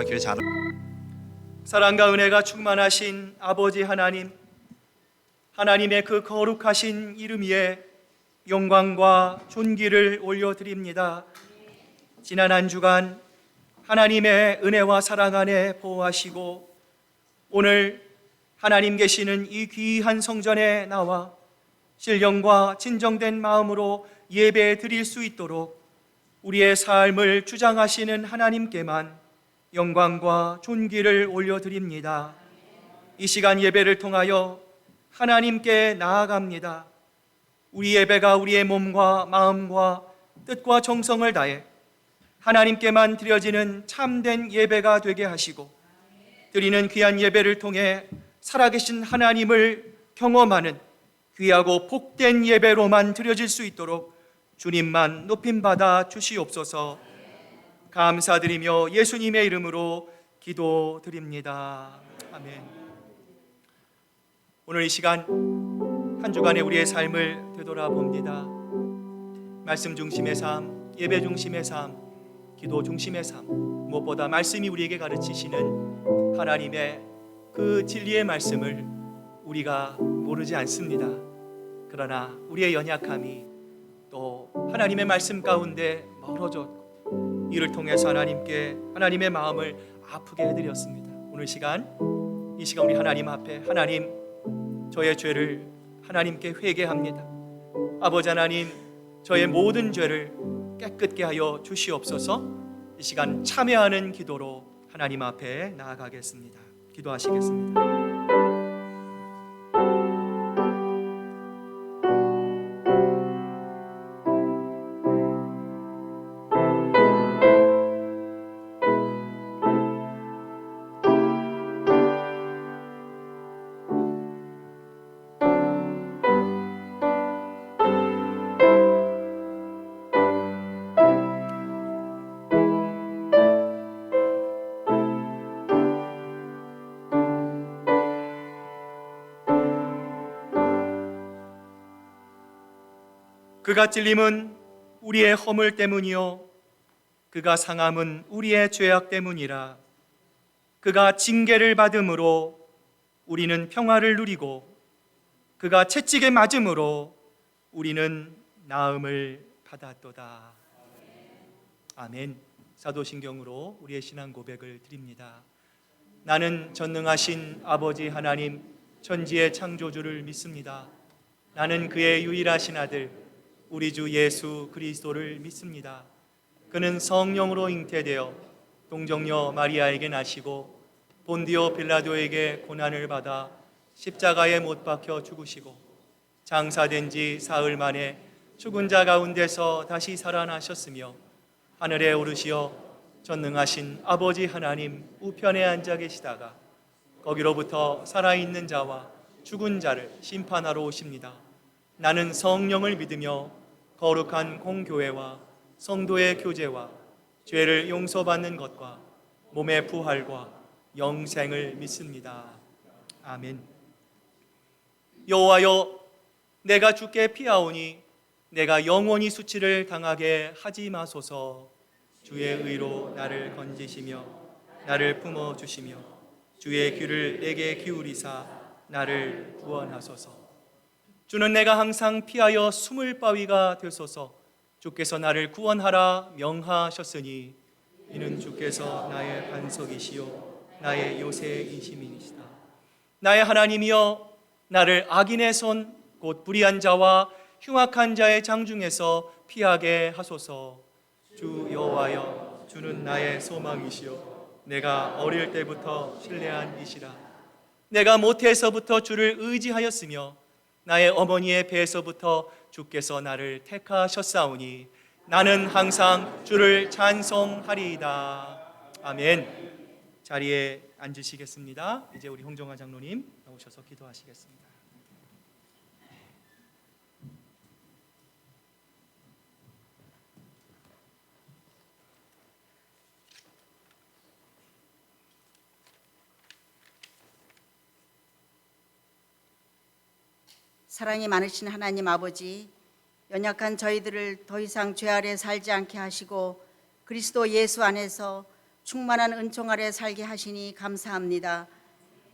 정말 교회 잘 사랑과 은혜가 충만하신 아버지 하나님, 하나님의 그 거룩하신 이름 위에 영광과 존귀를 올려드립니다. 지난 한 주간 하나님의 은혜와 사랑 안에 보호하시고 오늘 하나님 계시는 이 귀한 성전에 나와 신령과 진정된 마음으로 예배 드릴 수 있도록 우리의 삶을 주장하시는 하나님께만 영광과 존귀를 올려드립니다. 이 시간 예배를 통하여 하나님께 나아갑니다. 우리 예배가 우리의 몸과 마음과 뜻과 정성을 다해 하나님께만 드려지는 참된 예배가 되게 하시고 드리는 귀한 예배를 통해 살아계신 하나님을 경험하는 귀하고 복된 예배로만 드려질 수 있도록 주님만 높임받아 주시옵소서. 감사드리며 예수님의 이름으로 기도드립니다. 아멘. 오늘 이 시간 한 주간의 우리의 삶을 되돌아봅니다. 말씀 중심의 삶, 예배 중심의 삶, 기도 중심의 삶, 무엇보다 말씀이 우리에게 가르치시는 하나님의 그 진리의 말씀을 우리가 모르지 않습니다. 그러나 우리의 연약함이 또 하나님의 말씀 가운데 멀어졌고 이를 통해서 하나님의 마음을 아프게 해드렸습니다. 오늘 이 시간 우리 하나님 앞에 하나님, 저의 죄를 하나님께 회개합니다. 아버지 하나님, 저의 모든 죄를 깨끗게 하여 주시옵소서. 이 시간 참여하는 기도로 하나님 앞에 나아가겠습니다. 기도하시겠습니다. 그가 찔림은 우리의 허물 때문이요 그가 상함은 우리의 죄악 때문이라. 그가 징계를 받음으로 우리는 평화를 누리고 그가 채찍에 맞음으로 우리는 나음을 받았도다. 아멘. 사도신경으로 우리의 신앙 고백을 드립니다. 나는 전능하신 아버지 하나님 천지의 창조주를 믿습니다. 나는 그의 유일하신 아들 우리 주 예수 그리스도를 믿습니다. 그는 성령으로 잉태되어 동정녀 마리아에게 나시고 본디오 빌라도에게 고난을 받아 십자가에 못 박혀 죽으시고 장사된 지 사흘 만에 죽은 자 가운데서 다시 살아나셨으며 하늘에 오르시어 전능하신 아버지 하나님 우편에 앉아 계시다가 거기로부터 살아있는 자와 죽은 자를 심판하러 오십니다. 나는 성령을 믿으며 거룩한 공교회와 성도의 교제와 죄를 용서받는 것과 몸의 부활과 영생을 믿습니다. 아멘. 여호와여, 내가 주께 피하오니 내가 영원히 수치를 당하게 하지 마소서. 주의 의로 나를 건지시며 나를 품어주시며 주의 귀를 내게 기울이사 나를 구원하소서. 주는 내가 항상 피하여 숨을 바위가 되소서. 주께서 나를 구원하라 명하셨으니 이는 주께서 나의 반석이시요 나의 요새이심이시다. 나의 하나님이여, 나를 악인의 손 곧 불의한 자와 흉악한 자의 장중에서 피하게 하소서. 주 여호와여, 주는 나의 소망이시요 내가 어릴 때부터 신뢰한 이시라. 내가 모태에서부터 주를 의지하였으며 나의 어머니의 배에서부터 주께서 나를 택하셨사오니 나는 항상 주를 찬송하리이다. 아멘. 자리에 앉으시겠습니다. 이제 우리 홍정화 장로님 나오셔서 기도하시겠습니다. 사랑이 많으신 하나님 아버지, 연약한 저희들을 더 이상 죄 아래 살지 않게 하시고 그리스도 예수 안에서 충만한 은총 아래 살게 하시니 감사합니다.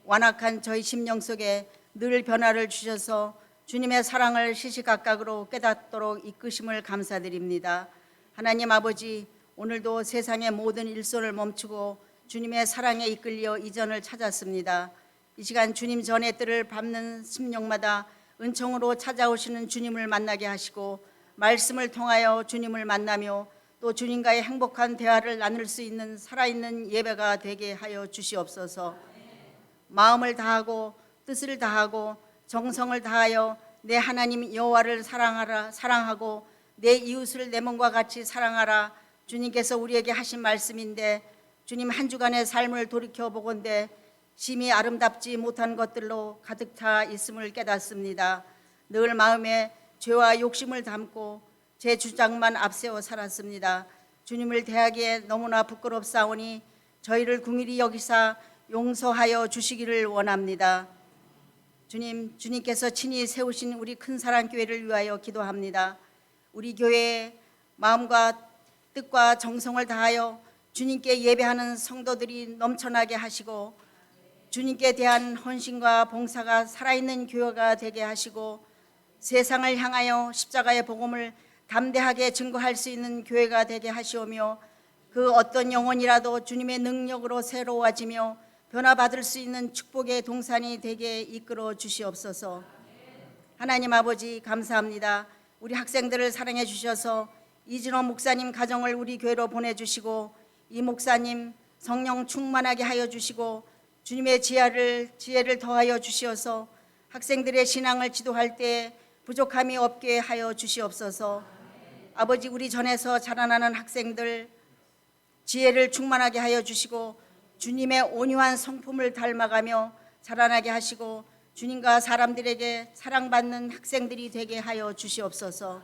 완악한 저희 심령 속에 늘 변화를 주셔서 주님의 사랑을 시시각각으로 깨닫도록 이끄심을 감사드립니다. 하나님 아버지, 오늘도 세상의 모든 일손을 멈추고 주님의 사랑에 이끌려 이전을 찾았습니다. 이 시간 주님 전의 뜰을 밟는 심령마다 은총으로 찾아오시는 주님을 만나게 하시고 말씀을 통하여 주님을 만나며 또 주님과의 행복한 대화를 나눌 수 있는 살아있는 예배가 되게 하여 주시옵소서. 마음을 다하고 뜻을 다하고 정성을 다하여 내 하나님 여호와를 사랑하고 내 이웃을 내 몸과 같이 사랑하라. 주님께서 우리에게 하신 말씀인데, 주님 한 주간의 삶을 돌이켜보건대 심히 아름답지 못한 것들로 가득 차 있음을 깨닫습니다. 늘 마음에 죄와 욕심을 담고 제 주장만 앞세워 살았습니다. 주님을 대하기에 너무나 부끄럽사오니 저희를 긍휼히 여기사 용서하여 주시기를 원합니다. 주님께서 친히 세우신 우리 큰사랑교회를 위하여 기도합니다. 우리 교회에 마음과 뜻과 정성을 다하여 주님께 예배하는 성도들이 넘쳐나게 하시고 주님께 대한 헌신과 봉사가 살아있는 교회가 되게 하시고 세상을 향하여 십자가의 복음을 담대하게 증거할 수 있는 교회가 되게 하시오며 그 어떤 영혼이라도 주님의 능력으로 새로워지며 변화받을 수 있는 축복의 동산이 되게 이끌어 주시옵소서. 하나님 아버지, 감사합니다. 우리 학생들을 사랑해 주셔서 이진호 목사님 가정을 우리 교회로 보내주시고 이 목사님 성령 충만하게 하여 주시고 주님의 지혜를 더하여 주시어서 학생들의 신앙을 지도할 때 부족함이 없게 하여 주시옵소서. 아버지, 우리 전에서 자라나는 학생들 지혜를 충만하게 하여 주시고 주님의 온유한 성품을 닮아가며 자라나게 하시고 주님과 사람들에게 사랑받는 학생들이 되게 하여 주시옵소서.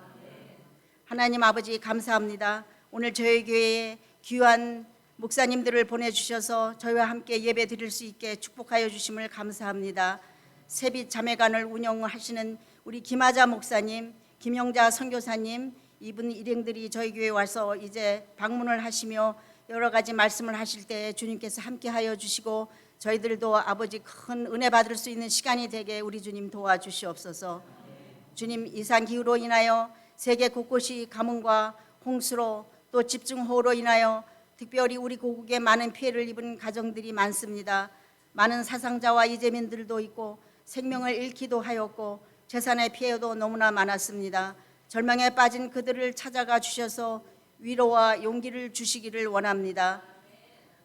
하나님 아버지, 감사합니다. 오늘 저희 교회에 귀한 목사님들을 보내주셔서 저희와 함께 예배 드릴 수 있게 축복하여 주심을 감사합니다. 세빛 자매관을 운영하시는 우리 김하자 목사님, 김영자 선교사님, 이분 일행들이 저희 교회에 와서 이제 방문을 하시며 여러 가지 말씀을 하실 때 주님께서 함께 하여 주시고 저희들도 아버지 큰 은혜 받을 수 있는 시간이 되게 우리 주님 도와주시옵소서. 주님, 이상기후로 인하여 세계 곳곳이 가뭄과 홍수로 또 집중호우로 인하여 특별히 우리 고국에 많은 피해를 입은 가정들이 많습니다. 많은 사상자와 이재민들도 있고 생명을 잃기도 하였고 재산의 피해도 너무나 많았습니다. 절망에 빠진 그들을 찾아가 주셔서 위로와 용기를 주시기를 원합니다.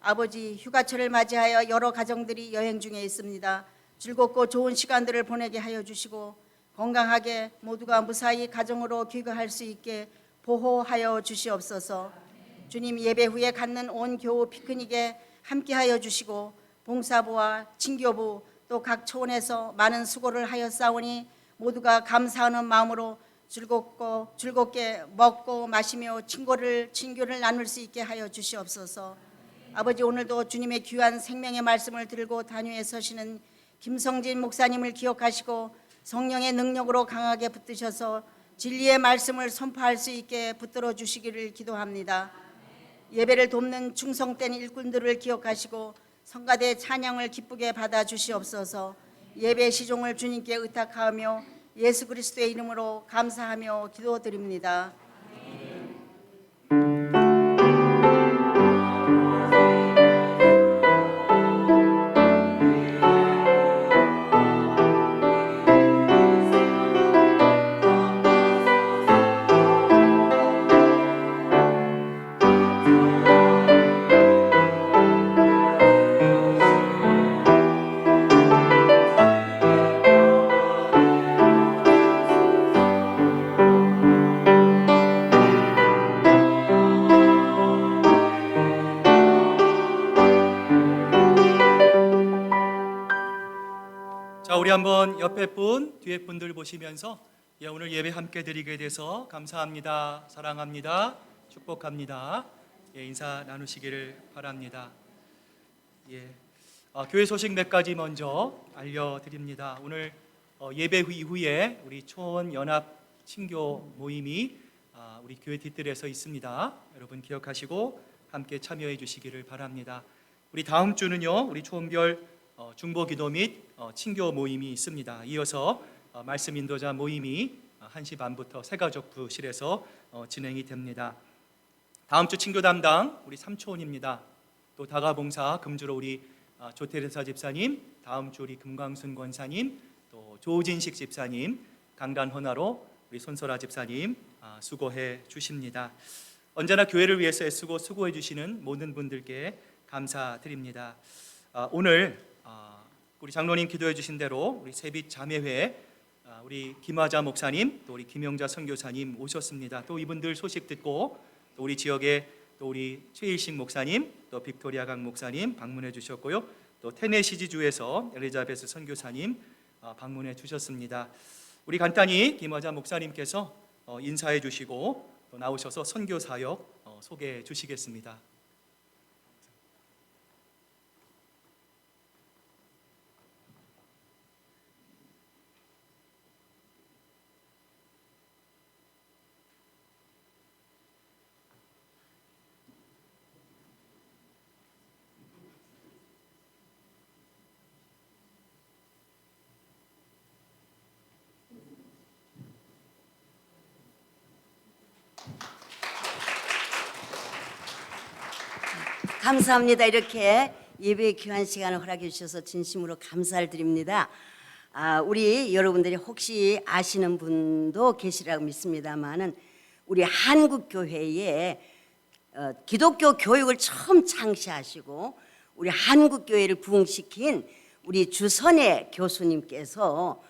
아버지, 휴가철을 맞이하여 여러 가정들이 여행 중에 있습니다. 즐겁고 좋은 시간들을 보내게 하여 주시고 건강하게 모두가 무사히 가정으로 귀가할 수 있게 보호하여 주시옵소서. 주님, 예배 후에 갖는 온 교우 피크닉에 함께하여 주시고 봉사부와 친교부 또 각 초원에서 많은 수고를 하였사오니 모두가 감사하는 마음으로 즐겁게 먹고 마시며 친교를 나눌 수 있게 하여 주시옵소서. 아버지, 오늘도 주님의 귀한 생명의 말씀을 들고 단위에 서시는 김성진 목사님을 기억하시고 성령의 능력으로 강하게 붙드셔서 진리의 말씀을 선포할 수 있게 붙들어 주시기를 기도합니다. 예배를 돕는 충성된 일꾼들을 기억하시고 성가대 찬양을 기쁘게 받아 주시옵소서. 예배 시종을 주님께 의탁하며 예수 그리스도의 이름으로 감사하며 기도드립니다. 자, 우리 한번 옆에 분, 뒤에 분들 보시면서 오늘 예배 함께 드리게 돼서 감사합니다, 사랑합니다, 축복합니다. 인사 나누시기를 바랍니다. 교회 소식 몇 가지 먼저 알려드립니다. 오늘 예배 이후에 우리 초원 연합 친교 모임이 우리 교회 뒷뜰에서 있습니다. 여러분 기억하시고 함께 참여해 주시기를 바랍니다. 우리 다음 주는요, 우리 초원별 중보 기도 및 친교 모임이 있습니다. 이어서 말씀 인도자 모임이 1시 반부터 새가족부실에서 진행이 됩니다. 다음 주 친교 담당 우리 삼초원입니다. 또 다가봉사 금주로 우리 조태레사 집사님, 다음 주 우리 금광순 권사님, 또 조진식 집사님, 강단 헌화로 우리 손설아 집사님 수고해 주십니다. 언제나 교회를 위해서 애쓰고 수고해 주시는 모든 분들께 감사드립니다. 오늘 우리 장로님 기도해 주신 대로 우리 세빛 자매회 우리 김화자 목사님, 또 우리 김영자 선교사님 오셨습니다. 또 이분들 소식 듣고 또 우리 지역에 또 우리 최일식 목사님, 또 빅토리아 강 목사님 방문해 주셨고요. 또 테네시지주에서 엘리자베스 선교사님 방문해 주셨습니다. 우리 간단히 김화자 목사님께서 인사해 주시고 또 나오셔서 선교 사역 소개해 주시겠습니다. 감사합니다. 이렇게 예배 귀한 시간을 허락해 주셔서 진심으로 감사를 드립니다. 우리 여러분들이 혹시 아시는 분도 계시라고 믿습니다만은 우리 한국 교회에 기독교 교육을 처음 창시하시고 우리 한국 교회를 부흥시킨 우리 주선의 교수님께서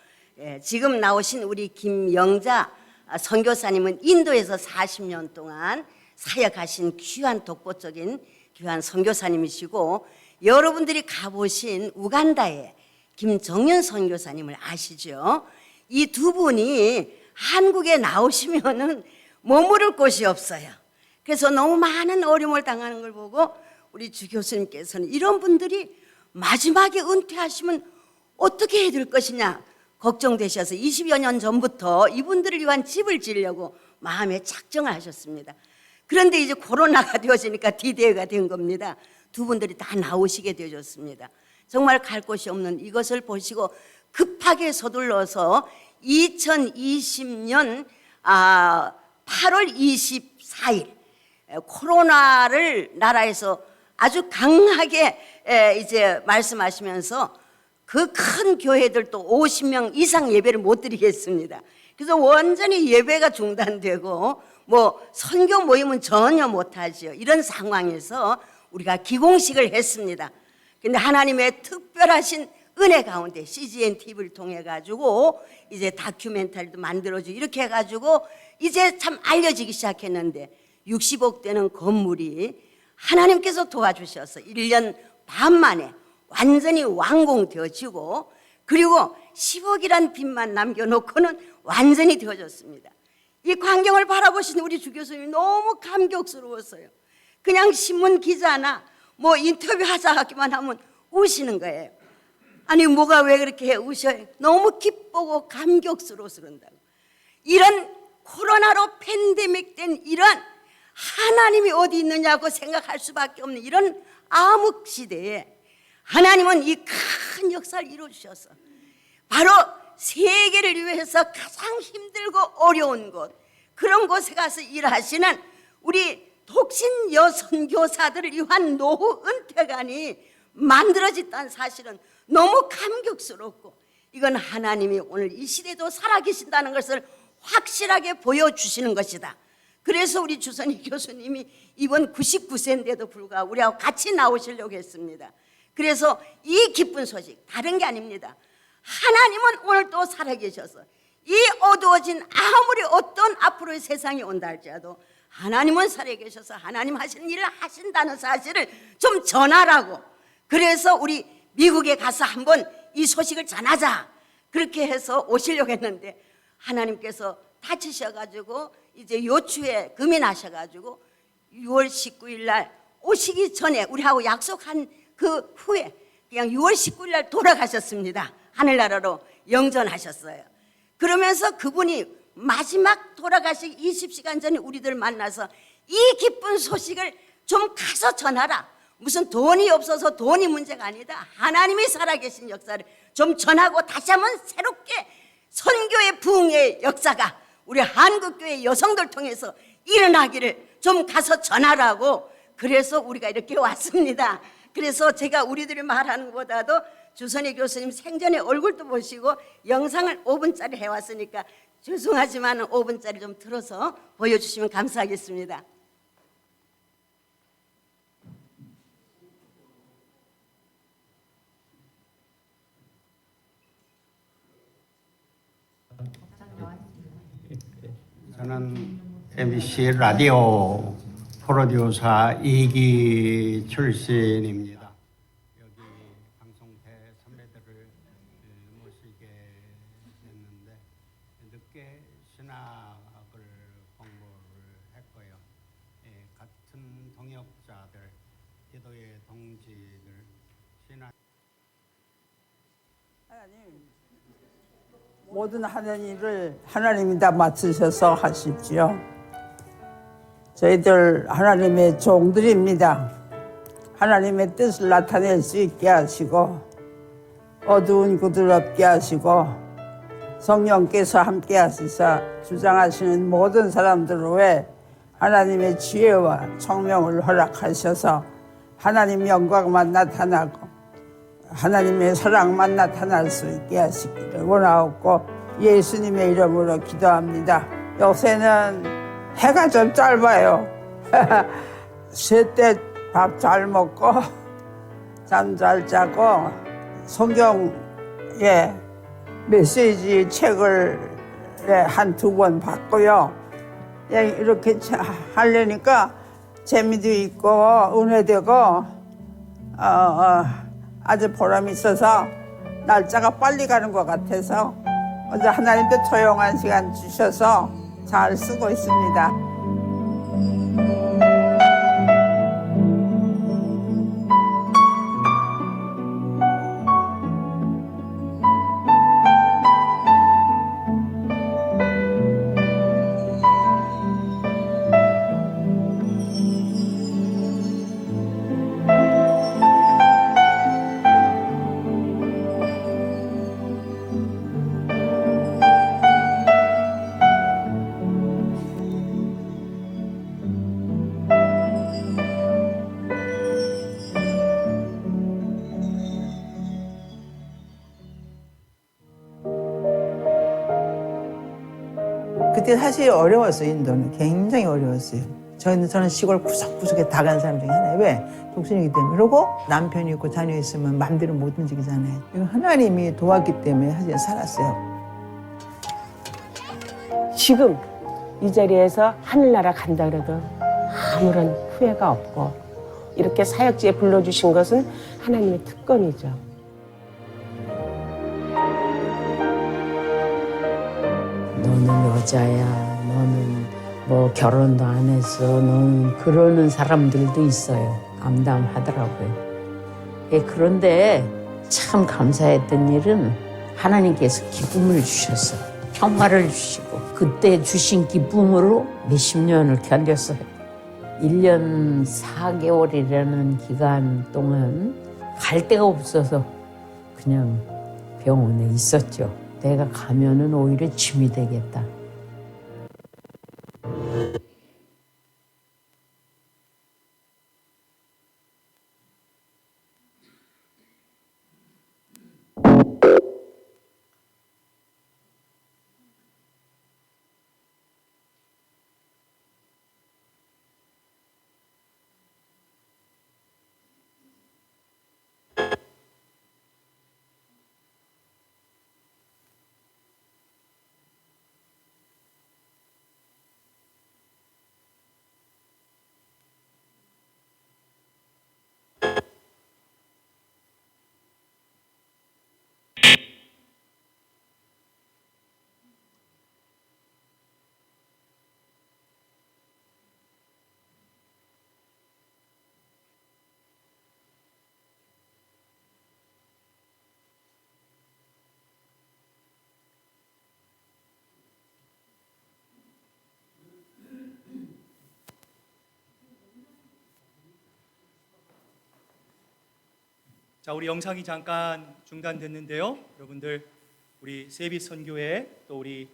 지금 나오신 우리 김영자 선교사님은 인도에서 40년 동안 사역하신 귀한 독보적인 귀한 선교사님이시고, 여러분들이 가보신 우간다의 김정윤 선교사님을 아시죠? 이 두 분이 한국에 나오시면은 머무를 곳이 없어요. 그래서 너무 많은 어려움을 당하는 걸 보고 우리 주 교수님께서는 이런 분들이 마지막에 은퇴하시면 어떻게 해야 될 것이냐 걱정되셔서 20여 년 전부터 이분들을 위한 집을 지으려고 마음에 작정을 하셨습니다. 그런데 이제 코로나가 되어지니까 디데이가 된 겁니다. 두 분들이 다 나오시게 되어졌습니다. 정말 갈 곳이 없는 이것을 보시고 급하게 서둘러서 2020년 8월 24일 코로나를 나라에서 아주 강하게 이제 말씀하시면서 그 큰 교회들도 50명 이상 예배를 못 드리겠습니다. 그래서 완전히 예배가 중단되고 뭐 선교 모임은 전혀 못하죠. 이런 상황에서 우리가 기공식을 했습니다. 근데 하나님의 특별하신 은혜 가운데 CGN TV를 통해 가지고 이제 다큐멘터리도 만들어주고 이렇게 해가지고 이제 참 알려지기 시작했는데 60억 되는 건물이 하나님께서 도와주셔서 1년 반 만에 완전히 완공되어지고, 그리고 10억이란 빚만 남겨놓고는 완전히 되어졌습니다. 이 광경을 바라보신 우리 주 교수님이 너무 감격스러웠어요. 그냥 신문 기자나 뭐 인터뷰하자 하기만 하면 우시는 거예요. 아니 뭐가 왜 그렇게 우셔요? 너무 기쁘고 감격스러워서 그런다고. 이런 코로나로 팬데믹 된 이런 하나님이 어디 있느냐고 생각할 수밖에 없는 이런 암흑 시대에 하나님은 이 큰 역사를 이루어주셔서 바로 세계를 위해서 가장 힘들고 어려운 곳, 그런 곳에 가서 일하시는 우리 독신 여선교사들을 위한 노후 은퇴관이 만들어졌다는 사실은 너무 감격스럽고, 이건 하나님이 오늘 이 시대도 살아계신다는 것을 확실하게 보여주시는 것이다. 그래서 우리 주선희 교수님이 이번 99세인데도 불구하고 우리하고 같이 나오시려고 했습니다. 그래서 이 기쁜 소식 다른 게 아닙니다. 하나님은 오늘 또 살아계셔서 이 어두워진 아무리 어떤 앞으로의 세상이 온다 할지라도 하나님은 살아계셔서 하나님 하시는 일을 하신다는 사실을 좀 전하라고, 그래서 우리 미국에 가서 한번 이 소식을 전하자 그렇게 해서 오시려고 했는데 하나님께서 다치셔가지고 이제 요추에 금이 나셔가지고 6월 19일 날 오시기 전에 우리하고 약속한 그 후에 그냥 6월 19일 날 돌아가셨습니다. 하늘나라로 영전하셨어요. 그러면서 그분이 마지막 돌아가시기 20시간 전에 우리들 만나서 이 기쁜 소식을 좀 가서 전하라. 무슨 돈이 없어서 돈이 문제가 아니다. 하나님이 살아계신 역사를 좀 전하고 다시 한번 새롭게 선교의 부흥의 역사가 우리 한국교회 여성들 통해서 일어나기를 좀 가서 전하라고, 그래서 우리가 이렇게 왔습니다. 그래서 제가 우리들이 말하는 것보다도 주선희 교수님 생전에 얼굴도 보시고 영상을 5분짜리 해왔으니까 죄송하지만 5분짜리 좀 틀어서 보여주시면 감사하겠습니다. 저는 MBC 라디오 프로듀서 이기 출신입니다. 여기 방송대 선배들을 모시게 됐는데 늦게 신학을 공부를 했고요. 같은 동역자들, 기도의 동지들, 신학 모든 하는 일을 하나님이 다 맡으셔서 하십시오. 저희들 하나님의 종들입니다. 하나님의 뜻을 나타낼 수 있게 하시고 어두운 그들 없게 하시고 성령께서 함께 하시사 주장하시는 모든 사람들을 위해 하나님의 지혜와 총명을 허락하셔서 하나님 영광만 나타나고 하나님의 사랑만 나타날 수 있게 하시기를 원하옵고 예수님의 이름으로 기도합니다. 요새는 해가 좀 짧아요. 셋 때 밥 잘 먹고 잠 잘 자고 성경의 메시지 책을 한두 번 봤고요. 이렇게 하려니까 재미도 있고 은혜되고 아주 보람이 있어서 날짜가 빨리 가는 것 같아서 먼저 하나님도 조용한 시간 주셔서 잘 쓰고 있습니다. 그때 사실 어려웠어요. 인도는 굉장히 어려웠어요. 저는 시골 구석구석에 다 간 사람 중에 하나예요. 왜? 독신이기 때문에. 그리고 남편이 있고 자녀 있으면 마음대로 못 움직이잖아요. 이거 하나님이 도왔기 때문에 사실 살았어요. 지금 이 자리에서 하늘나라 간다 그래도 아무런 후회가 없고 이렇게 사역지에 불러주신 것은 하나님의 특권이죠. 너는 여자야, 너는 뭐 결혼도 안 했어, 너는 그러는 사람들도 있어요. 암담하더라고요. 그런데 참 감사했던 일은 하나님께서 기쁨을 주셔서 평화를 주시고 그때 주신 기쁨으로 몇십 년을 견뎠어요. 1년 4개월이라는 기간 동안 갈 데가 없어서 그냥 병원에 있었죠. 내가 가면은 오히려 짐이 되겠다. 자, 우리 영상이 잠깐 중단됐는데요. 여러분들 우리 세빛 선교회 또 우리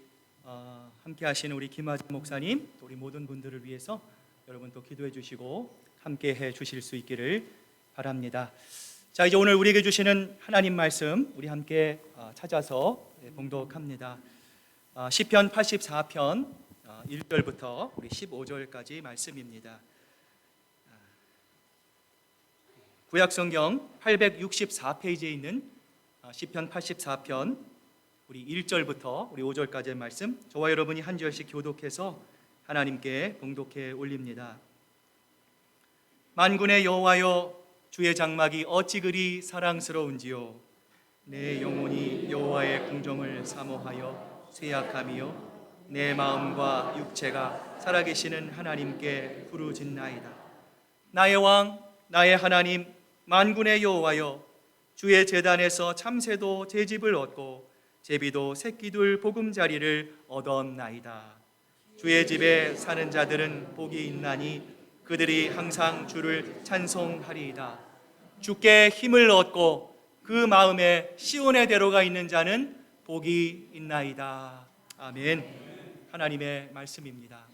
함께 하시는 우리 김하진 목사님 또 우리 모든 분들을 위해서 여러분 또 기도해 주시고 함께 해 주실 수 있기를 바랍니다. 자, 이제 오늘 우리에게 주시는 하나님 말씀 우리 함께 찾아서 봉독합니다. 시편 84편 1절부터 우리 15절까지 말씀입니다. 구약성경 864페이지에 있는 시편 84편 우리 1절부터 우리 5절까지의 말씀, 저와 여러분이 한 절씩 교독해서 하나님께 봉독해 올립니다. 만군의 여호와여, 주의 장막이 어찌 그리 사랑스러운지요. 내 영혼이 여호와의 궁정을 사모하여 쇠약함이요, 내 마음과 육체가 살아계시는 하나님께 부르짖나이다. 나의 왕, 나의 하나님, 만군의 여호와여, 주의 제단에서 참새도 제 집을 얻고 제비도 새끼둘 보금자리를 얻었나이다. 주의 집에 사는 자들은 복이 있나니 그들이 항상 주를 찬송하리이다. 주께 힘을 얻고 그 마음에 시온의 대로가 있는 자는 복이 있나이다. 아멘. 하나님의 말씀입니다.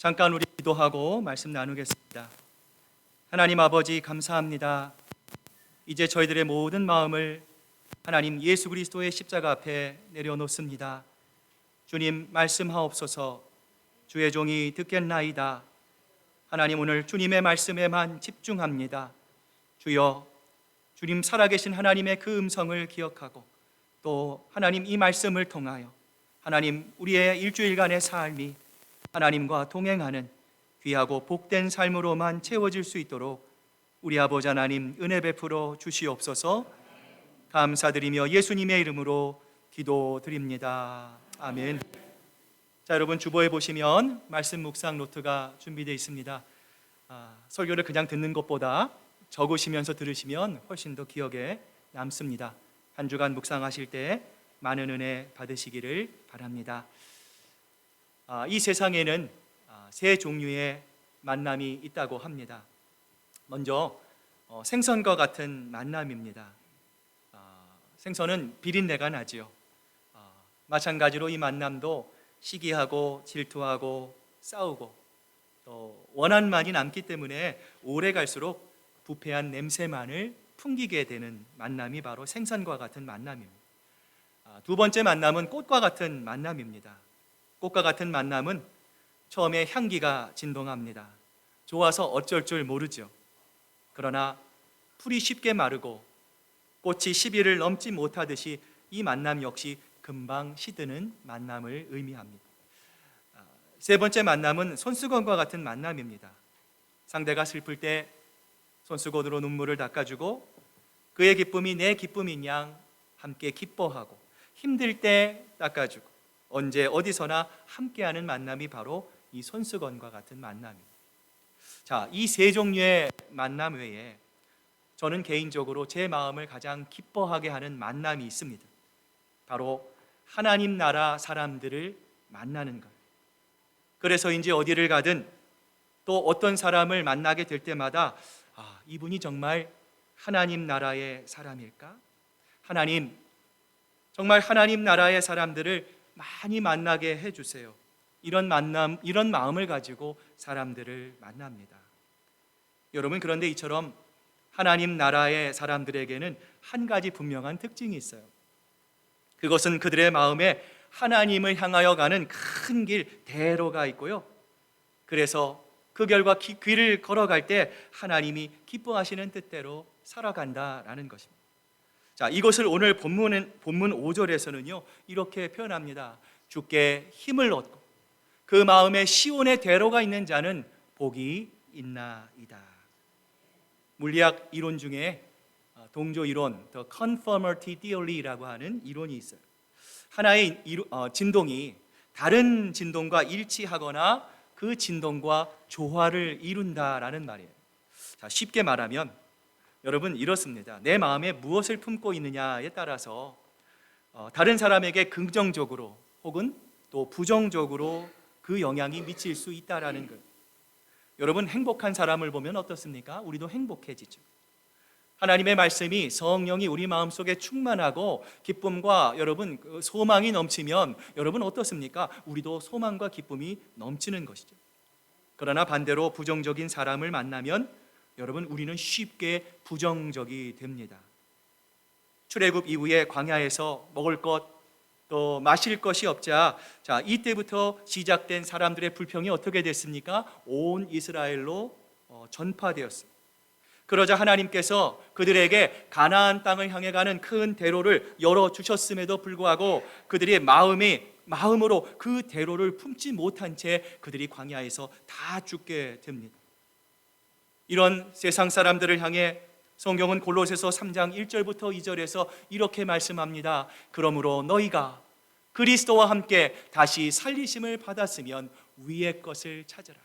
잠깐 우리 기도하고 말씀 나누겠습니다. 하나님 아버지 감사합니다. 이제 저희들의 모든 마음을 하나님 예수 그리스도의 십자가 앞에 내려놓습니다. 주님 말씀하옵소서. 주의 종이 듣겠나이다. 하나님 오늘 주님의 말씀에만 집중합니다. 주여, 주님 살아계신 하나님의 그 음성을 기억하고 또 하나님 이 말씀을 통하여 하나님 우리의 일주일간의 삶이 하나님과 동행하는 귀하고 복된 삶으로만 채워질 수 있도록 우리 아버지 하나님 은혜 베풀어 주시옵소서. 감사드리며 예수님의 이름으로 기도드립니다. 아멘. 자, 여러분 주보에 보시면 말씀 묵상 노트가 준비되어 있습니다. 설교를 그냥 듣는 것보다 적으시면서 들으시면 훨씬 더 기억에 남습니다. 한 주간 묵상하실 때 많은 은혜 받으시기를 바랍니다. 이 세상에는 세 종류의 만남이 있다고 합니다. 먼저 생선과 같은 만남입니다. 생선은 비린내가 나지요. 마찬가지로 이 만남도 시기하고 질투하고 싸우고 또 원한만이 남기 때문에 오래 갈수록 부패한 냄새만을 풍기게 되는 만남이 바로 생선과 같은 만남입니다. 두 번째 만남은 꽃과 같은 만남입니다. 꽃과 같은 만남은 처음에 향기가 진동합니다. 좋아서 어쩔 줄 모르죠. 그러나 풀이 쉽게 마르고 꽃이 10일을 넘지 못하듯이 이 만남 역시 금방 시드는 만남을 의미합니다. 세 번째 만남은 손수건과 같은 만남입니다. 상대가 슬플 때 손수건으로 눈물을 닦아주고 그의 기쁨이 내 기쁨인 양 함께 기뻐하고 힘들 때 닦아주고 언제 어디서나 함께하는 만남이 바로 이 손수건과 같은 만남입니다. 자, 이 세 종류의 만남 외에 저는 개인적으로 제 마음을 가장 기뻐하게 하는 만남이 있습니다. 바로 하나님 나라 사람들을 만나는 것. 그래서인지 어디를 가든 또 어떤 사람을 만나게 될 때마다 이분이 정말 하나님 나라의 사람일까? 정말 하나님 나라의 사람들을 많이 만나게 해주세요. 이런 마음을 가지고 사람들을 만납니다. 여러분, 그런데 이처럼 하나님 나라의 사람들에게는 한 가지 분명한 특징이 있어요. 그것은 그들의 마음에 하나님을 향하여 가는 큰 길, 대로가 있고요. 그래서 그 결과 길을 걸어갈 때 하나님이 기뻐하시는 뜻대로 살아간다라는 것입니다. 자, 이것을 오늘 본문 5절에서는요 이렇게 표현합니다. 주께 힘을 얻고 그 마음에 시온의 대로가 있는 자는 복이 있나이다. 물리학 이론 중에 동조 이론, The Conformity Theory라고 하는 이론이 있어요. 하나의 진동이 다른 진동과 일치하거나 그 진동과 조화를 이룬다라는 말이에요. 자, 쉽게 말하면 여러분 이렇습니다. 내 마음에 무엇을 품고 있느냐에 따라서 다른 사람에게 긍정적으로 혹은 또 부정적으로 그 영향이 미칠 수 있다라는 거예요. 여러분, 행복한 사람을 보면 어떻습니까? 우리도 행복해지죠. 하나님의 말씀이 성령이 우리 마음속에 충만하고 기쁨과 여러분 소망이 넘치면 여러분 어떻습니까? 우리도 소망과 기쁨이 넘치는 것이죠. 그러나 반대로 부정적인 사람을 만나면 여러분 우리는 쉽게 부정적이 됩니다. 출애굽 이후에 광야에서 먹을 것 또 마실 것이 없자 이때부터 시작된 사람들의 불평이 어떻게 됐습니까? 온 이스라엘로 전파되었습니다. 그러자 하나님께서 그들에게 가나안 땅을 향해 가는 큰 대로를 열어주셨음에도 불구하고 그들의 마음으로 그 대로를 품지 못한 채 그들이 광야에서 다 죽게 됩니다. 이런 세상 사람들을 향해 성경은 골로새서 3장 1절부터 2절에서 이렇게 말씀합니다. 그러므로 너희가 그리스도와 함께 다시 살리심을 받았으면 위의 것을 찾으라.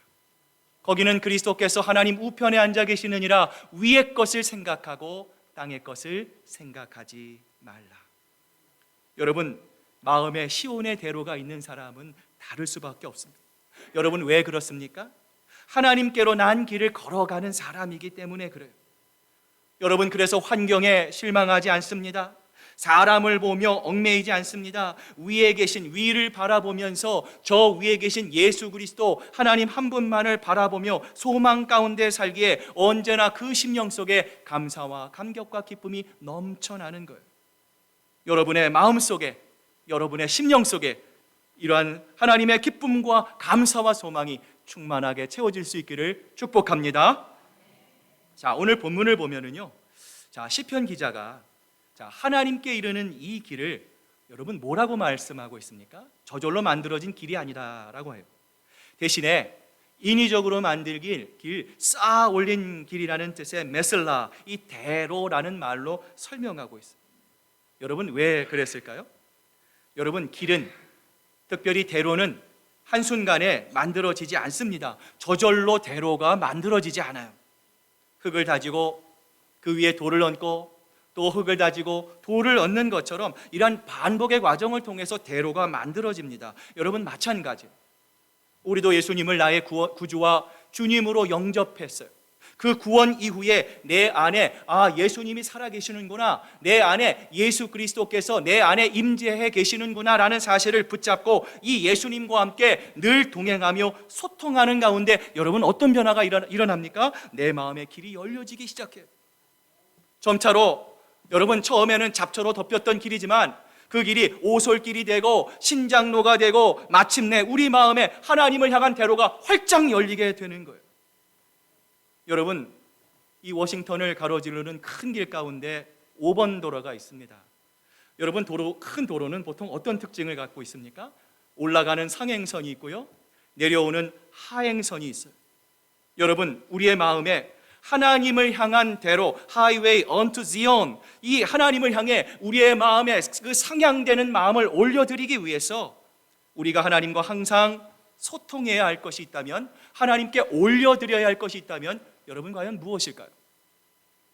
거기는 그리스도께서 하나님 우편에 앉아 계시느니라. 위의 것을 생각하고 땅의 것을 생각하지 말라. 여러분, 마음에 시온의 대로가 있는 사람은 다를 수밖에 없습니다. 여러분, 왜 그렇습니까? 하나님께로 난 길을 걸어가는 사람이기 때문에 그래요. 여러분, 그래서 환경에 실망하지 않습니다. 사람을 보며 얽매이지 않습니다. 위에 계신 위를 바라보면서 저 위에 계신 예수 그리스도 하나님 한 분만을 바라보며 소망 가운데 살기에 언제나 그 심령 속에 감사와 감격과 기쁨이 넘쳐나는 거예요. 여러분의 마음속에, 여러분의 심령 속에 이러한 하나님의 기쁨과 감사와 소망이 충만하게 채워질 수 있기를 축복합니다. 자, 오늘 본문을 보면은요, 자, 시편 기자가 하나님께 이르는 이 길을 여러분 뭐라고 말씀하고 있습니까? 저절로 만들어진 길이 아니다라고 해요. 대신에 인위적으로 만들길, 길 쌓아 올린 길이라는 뜻의 메슬라, 이 대로라는 말로 설명하고 있어요. 여러분 왜 그랬을까요? 여러분 길은, 특별히 대로는 한순간에 만들어지지 않습니다. 저절로 대로가 만들어지지 않아요. 흙을 다지고 그 위에 돌을 얹고 또 흙을 다지고 돌을 얹는 것처럼 이러한 반복의 과정을 통해서 대로가 만들어집니다. 여러분 마찬가지, 우리도 예수님을 나의 구주와 주님으로 영접했어요. 그 구원 이후에 내 안에 예수님이 살아계시는구나, 내 안에 예수 그리스도께서 내 안에 임재해 계시는구나 라는 사실을 붙잡고 이 예수님과 함께 늘 동행하며 소통하는 가운데 여러분 어떤 변화가 일어납니까? 내 마음의 길이 열려지기 시작해요. 점차로 여러분 처음에는 잡초로 덮였던 길이지만 그 길이 오솔길이 되고 신장로가 되고 마침내 우리 마음에 하나님을 향한 대로가 활짝 열리게 되는 거예요. 여러분, 이 워싱턴을 가로지르는 큰 길 가운데 5번 도로가 있습니다. 여러분, 큰 도로는 보통 어떤 특징을 갖고 있습니까? 올라가는 상행선이 있고요, 내려오는 하행선이 있어요. 여러분, 우리의 마음에 하나님을 향한 대로, 하이웨이 unto Zion, 이 하나님을 향해 우리의 마음에 그 상향되는 마음을 올려드리기 위해서 우리가 하나님과 항상 소통해야 할 것이 있다면, 하나님께 올려드려야 할 것이 있다면 여러분 과연 무엇일까요?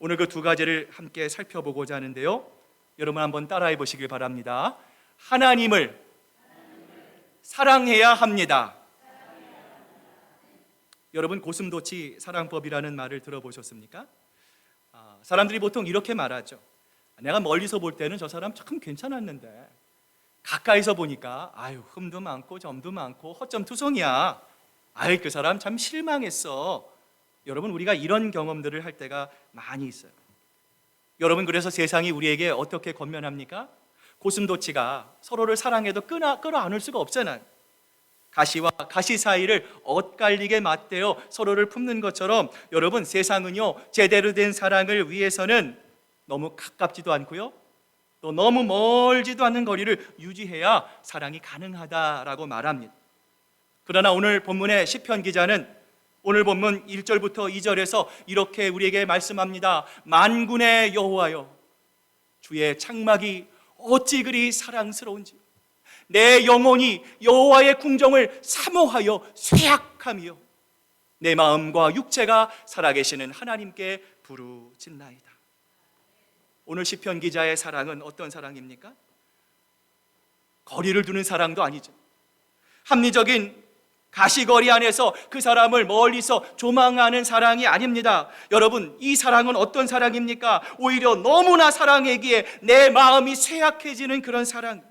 오늘 그 두 가지를 함께 살펴보고자 하는데요, 여러분 한번 따라해 보시길 바랍니다. 하나님을 사랑해야 합니다. 여러분, 고슴도치 사랑법이라는 말을 들어보셨습니까? 사람들이 보통 이렇게 말하죠. 내가 멀리서 볼 때는 저 사람 참 괜찮았는데 가까이서 보니까 흠도 많고 점도 많고 허점투성이야. 그 사람 참 실망했어. 여러분, 우리가 이런 경험들을 할 때가 많이 있어요. 여러분, 그래서 세상이 우리에게 어떻게 권면합니까? 고슴도치가 서로를 사랑해도 끌어안을 수가 없잖아요. 가시와 가시 사이를 엇갈리게 맞대어 서로를 품는 것처럼 여러분, 세상은요, 제대로 된 사랑을 위해서는 너무 가깝지도 않고요, 또 너무 멀지도 않는 거리를 유지해야 사랑이 가능하다라고 말합니다. 그러나 오늘 본문의 시편 기자는 오늘 본문 1절부터 2절에서 이렇게 우리에게 말씀합니다. 만군의 여호와여, 주의 창막이 어찌 그리 사랑스러운지, 내 영혼이 여호와의 궁정을 사모하여 쇠약하며 내 마음과 육체가 살아계시는 하나님께 부르짖나이다. 오늘 시편 기자의 사랑은 어떤 사랑입니까? 거리를 두는 사랑도 아니죠. 합리적인 가시거리 안에서 그 사람을 멀리서 조망하는 사랑이 아닙니다. 여러분, 이 사랑은 어떤 사랑입니까? 오히려 너무나 사랑하기에 내 마음이 쇠약해지는 그런 사랑.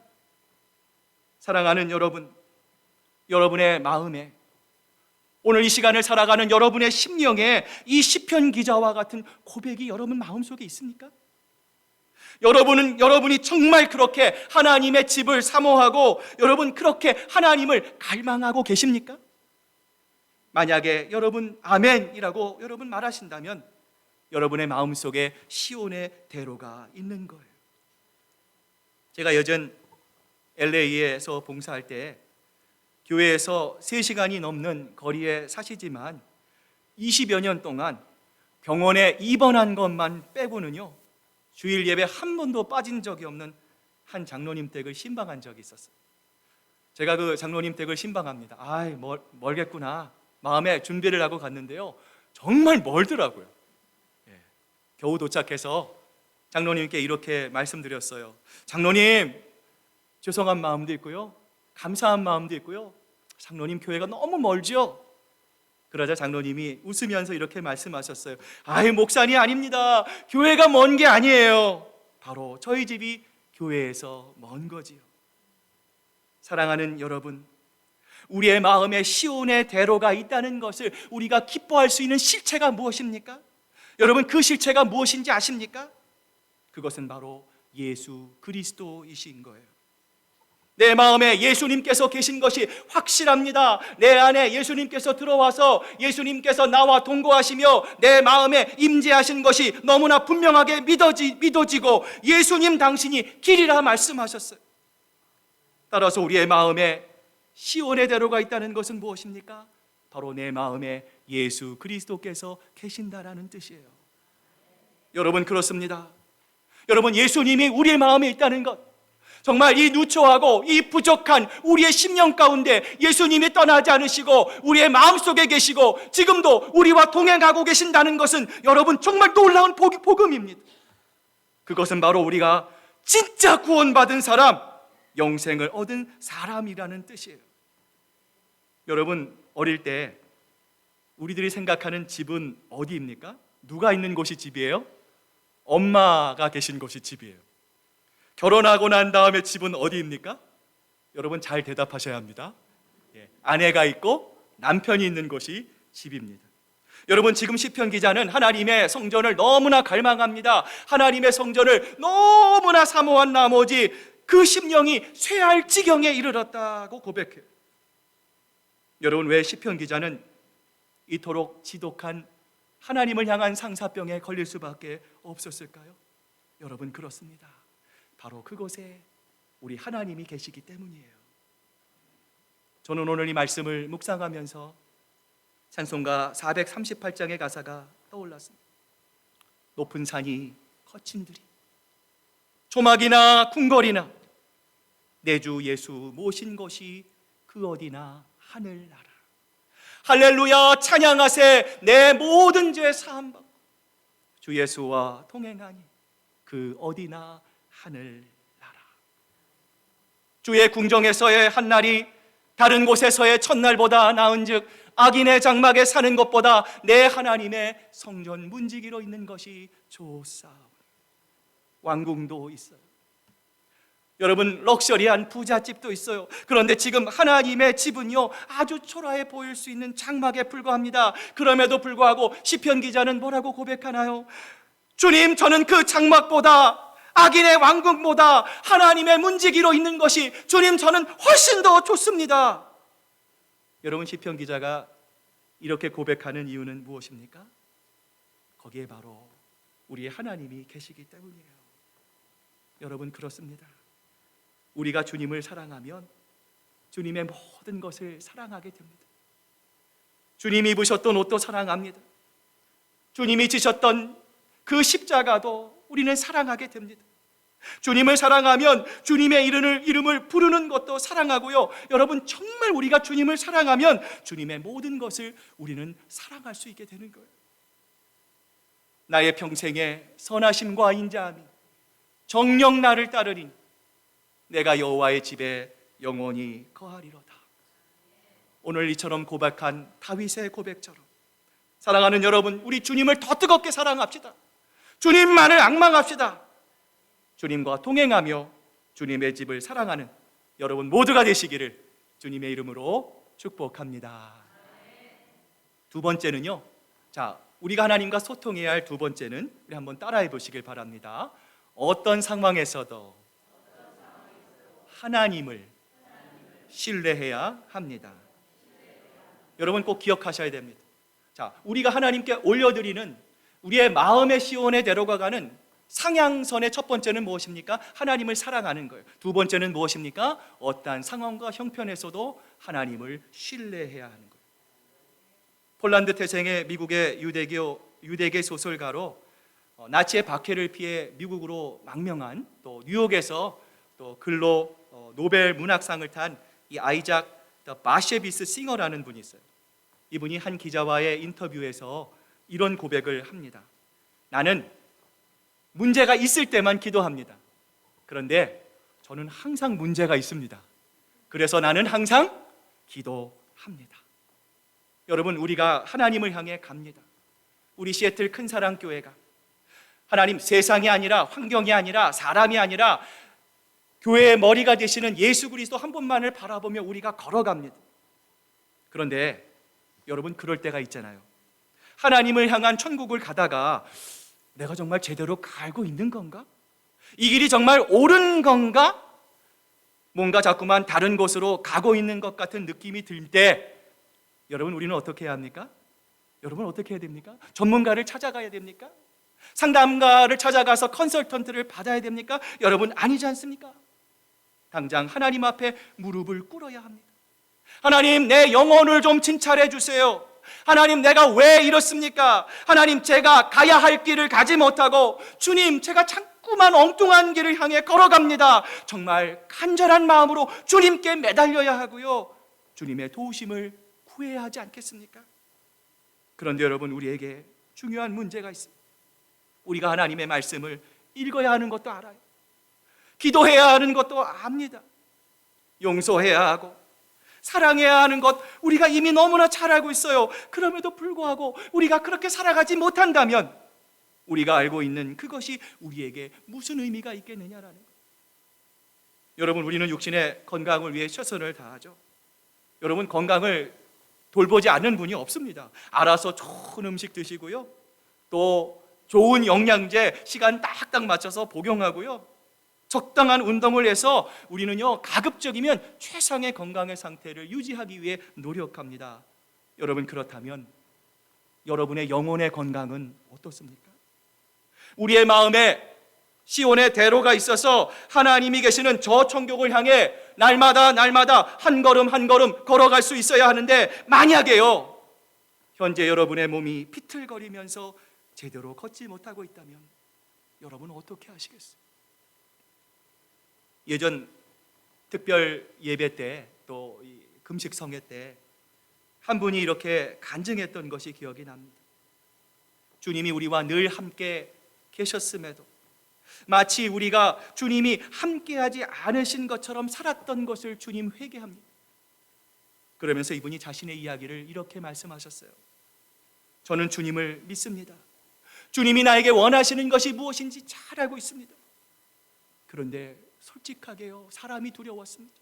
사랑하는 여러분, 여러분의 마음에, 오늘 이 시간을 살아가는 여러분의 심령에 이 시편 기자와 같은 고백이 여러분 마음속에 있습니까? 여러분이 정말 그렇게 하나님의 집을 사모하고 여러분 그렇게 하나님을 갈망하고 계십니까? 만약에 여러분 아멘이라고 여러분 말하신다면 여러분의 마음속에 시온의 대로가 있는 거예요. 제가 예전 LA에서 봉사할 때 교회에서 3시간이 넘는 거리에 사시지만 20여 년 동안 병원에 입원한 것만 빼고는요, 주일 예배 한 번도 빠진 적이 없는 한 장로님 댁을 신방한 적이 있었어요. 제가 그 장로님 댁을 신방합니다. 멀겠구나 마음에 준비를 하고 갔는데요, 정말 멀더라고요. 겨우 도착해서 장로님께 이렇게 말씀드렸어요. 장로님, 죄송한 마음도 있고요, 감사한 마음도 있고요, 장로님 교회가 너무 멀죠? 그러자 장로님이 웃으면서 이렇게 말씀하셨어요. 목사님 아닙니다. 교회가 먼 게 아니에요. 바로 저희 집이 교회에서 먼 거지요. 사랑하는 여러분, 우리의 마음에 시온의 대로가 있다는 것을 우리가 기뻐할 수 있는 실체가 무엇입니까? 여러분, 그 실체가 무엇인지 아십니까? 그것은 바로 예수 그리스도이신 거예요. 내 마음에 예수님께서 계신 것이 확실합니다. 내 안에 예수님께서 들어와서 예수님께서 나와 동거하시며 내 마음에 임재하신 것이 너무나 분명하게 믿어지고 예수님 당신이 길이라 말씀하셨어요. 따라서 우리의 마음에 시온의 대로가 있다는 것은 무엇입니까? 바로 내 마음에 예수 그리스도께서 계신다라는 뜻이에요. 여러분, 그렇습니다. 여러분, 예수님이 우리의 마음에 있다는 것, 정말 이 누추하고 이 부족한 우리의 심령 가운데 예수님이 떠나지 않으시고 우리의 마음속에 계시고 지금도 우리와 동행하고 계신다는 것은 여러분 정말 놀라운 복음입니다. 그것은 바로 우리가 진짜 구원받은 사람, 영생을 얻은 사람이라는 뜻이에요. 여러분, 어릴 때 우리들이 생각하는 집은 어디입니까? 누가 있는 곳이 집이에요? 엄마가 계신 곳이 집이에요. 결혼하고 난 다음에 집은 어디입니까? 여러분, 잘 대답하셔야 합니다. 아내가 있고 남편이 있는 곳이 집입니다. 여러분, 지금 시편 기자는 하나님의 성전을 너무나 갈망합니다. 하나님의 성전을 너무나 사모한 나머지 그 심령이 쇠할 지경에 이르렀다고 고백해요. 여러분, 왜 시편 기자는 이토록 지독한 하나님을 향한 상사병에 걸릴 수밖에 없었을까요? 여러분, 그렇습니다. 바로 그곳에 우리 하나님이 계시기 때문이에요. 저는 오늘 이 말씀을 묵상하면서 찬송가 438장의 가사가 떠올랐습니다. 높은 산이 거친 들이 조막이나 궁궐이나 내 주 예수 모신 것이 그 어디나 하늘나라. 할렐루야, 찬양하세. 내 모든 죄 사함 받고 주 예수와 동행하니 그 어디나 하늘나라. 주의 궁정에서의 한날이 다른 곳에서의 첫날보다 나은즉 악인의 장막에 사는 것보다 내 하나님의 성전 문지기로 있는 것이 좋사오니. 왕궁도 있어요. 여러분, 럭셔리한 부잣집도 있어요. 그런데 지금 하나님의 집은요, 아주 초라해 보일 수 있는 장막에 불과합니다. 그럼에도 불구하고 시편 기자는 뭐라고 고백하나요? 주님, 저는 그 장막보다, 악인의 왕궁보다 하나님의 문지기로 있는 것이, 주님, 저는 훨씬 더 좋습니다. 여러분, 시편 기자가 이렇게 고백하는 이유는 무엇입니까? 거기에 바로 우리의 하나님이 계시기 때문이에요. 여러분, 그렇습니다. 우리가 주님을 사랑하면 주님의 모든 것을 사랑하게 됩니다. 주님이 입으셨던 옷도 사랑합니다. 주님이 지셨던 그 십자가도 우리는 사랑하게 됩니다. 주님을 사랑하면 주님의 이름을 부르는 것도 사랑하고요. 여러분, 정말 우리가 주님을 사랑하면 주님의 모든 것을 우리는 사랑할 수 있게 되는 거예요. 나의 평생에 선하심과 인자함이 정녕 나를 따르리니 내가 여호와의 집에 영원히 거하리로다. 오늘 이처럼 고백한 다윗의 고백처럼 사랑하는 여러분, 우리 주님을 더 뜨겁게 사랑합시다. 주님만을 앙망합시다. 주님과 동행하며 주님의 집을 사랑하는 여러분 모두가 되시기를 주님의 이름으로 축복합니다. 두 번째는요, 우리가 하나님과 소통해야 할 두 번째는 우리 한번 따라해 보시길 바랍니다. 어떤 상황에서도 하나님을 신뢰해야 합니다. 여러분, 꼭 기억하셔야 됩니다. 우리가 하나님께 올려드리는 우리의 마음의 시온에 데려가가는 상향선의 첫 번째는 무엇입니까? 하나님을 사랑하는 거예요. 두 번째는 무엇입니까? 어떠한 상황과 형편에서도 하나님을 신뢰해야 하는 거예요. 폴란드 태생의 미국의 유대계 소설가로 나치의 박해를 피해 미국으로 망명한, 또 뉴욕에서 또 글로 노벨 문학상을 탄 이 아이작 바셰비스 싱어라는 분이 있어요. 이분이 한 기자와의 인터뷰에서 이런 고백을 합니다. 나는 문제가 있을 때만 기도합니다. 그런데 저는 항상 문제가 있습니다. 그래서 나는 항상 기도합니다. 여러분, 우리가 하나님을 향해 갑니다. 우리 시애틀 큰사랑교회가 하나님, 세상이 아니라 환경이 아니라 사람이 아니라 교회의 머리가 되시는 예수 그리스도 한 분만을 바라보며 우리가 걸어갑니다. 그런데 여러분, 그럴 때가 있잖아요. 하나님을 향한 천국을 가다가 내가 정말 제대로 가고 있는 건가? 이 길이 정말 옳은 건가? 뭔가 자꾸만 다른 곳으로 가고 있는 것 같은 느낌이 들 때 여러분, 우리는 어떻게 해야 합니까? 여러분, 어떻게 해야 됩니까? 전문가를 찾아가야 됩니까? 상담가를 찾아가서 컨설턴트를 받아야 됩니까? 여러분, 아니지 않습니까? 당장 하나님 앞에 무릎을 꿇어야 합니다. 하나님, 내 영혼을 좀 진찰해 주세요. 하나님, 내가 왜 이렇습니까? 하나님, 제가 가야 할 길을 가지 못하고, 주님, 제가 자꾸만 엉뚱한 길을 향해 걸어갑니다. 정말 간절한 마음으로 주님께 매달려야 하고요, 주님의 도우심을 구해야 하지 않겠습니까? 그런데 여러분, 우리에게 중요한 문제가 있습니다. 우리가 하나님의 말씀을 읽어야 하는 것도 알아요. 기도해야 하는 것도 압니다. 용서해야 하고 사랑해야 하는 것 우리가 이미 너무나 잘 알고 있어요. 그럼에도 불구하고 우리가 그렇게 살아가지 못한다면 우리가 알고 있는 그것이 우리에게 무슨 의미가 있겠느냐라는 것. 여러분, 우리는 육신의 건강을 위해 최선을 다하죠. 여러분, 건강을 돌보지 않는 분이 없습니다. 알아서 좋은 음식 드시고요, 또 좋은 영양제 시간 딱딱 맞춰서 복용하고요, 적당한 운동을 해서 우리는요, 가급적이면 최상의 건강의 상태를 유지하기 위해 노력합니다. 여러분, 그렇다면 여러분의 영혼의 건강은 어떻습니까? 우리의 마음에 시온의 대로가 있어서 하나님이 계시는 저 천국을 향해 날마다 한 걸음 한 걸음 걸어갈 수 있어야 하는데, 만약에요, 현재 여러분의 몸이 비틀거리면서 제대로 걷지 못하고 있다면 여러분 어떻게 하시겠어요? 예전 특별 예배 때, 또 금식 성회 때 한 분이 이렇게 간증했던 것이 기억이 납니다. 주님이 우리와 늘 함께 계셨음에도 마치 우리가 주님이 함께하지 않으신 것처럼 살았던 것을 주님 회개합니다. 그러면서 이분이 자신의 이야기를 이렇게 말씀하셨어요. 저는 주님을 믿습니다. 주님이 나에게 원하시는 것이 무엇인지 잘 알고 있습니다. 그런데 솔직하게요, 사람이 두려웠습니다.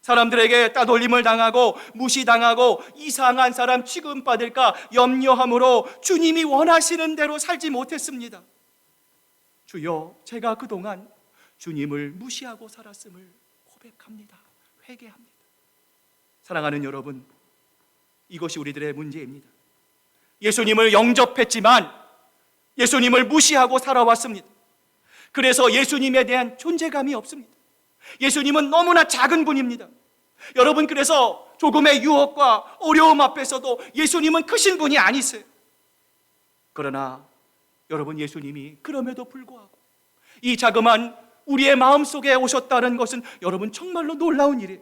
사람들에게 따돌림을 당하고 무시당하고 이상한 사람 취급받을까 염려함으로 주님이 원하시는 대로 살지 못했습니다. 주여, 제가 그동안 주님을 무시하고 살았음을 고백합니다. 회개합니다. 사랑하는 여러분, 이것이 우리들의 문제입니다. 예수님을 영접했지만 예수님을 무시하고 살아왔습니다. 그래서 예수님에 대한 존재감이 없습니다. 예수님은 너무나 작은 분입니다. 여러분, 그래서 조금의 유혹과 어려움 앞에서도 예수님은 크신 분이 아니세요. 그러나 여러분, 예수님이 그럼에도 불구하고 이 자그마한 우리의 마음속에 오셨다는 것은 여러분 정말로 놀라운 일이에요.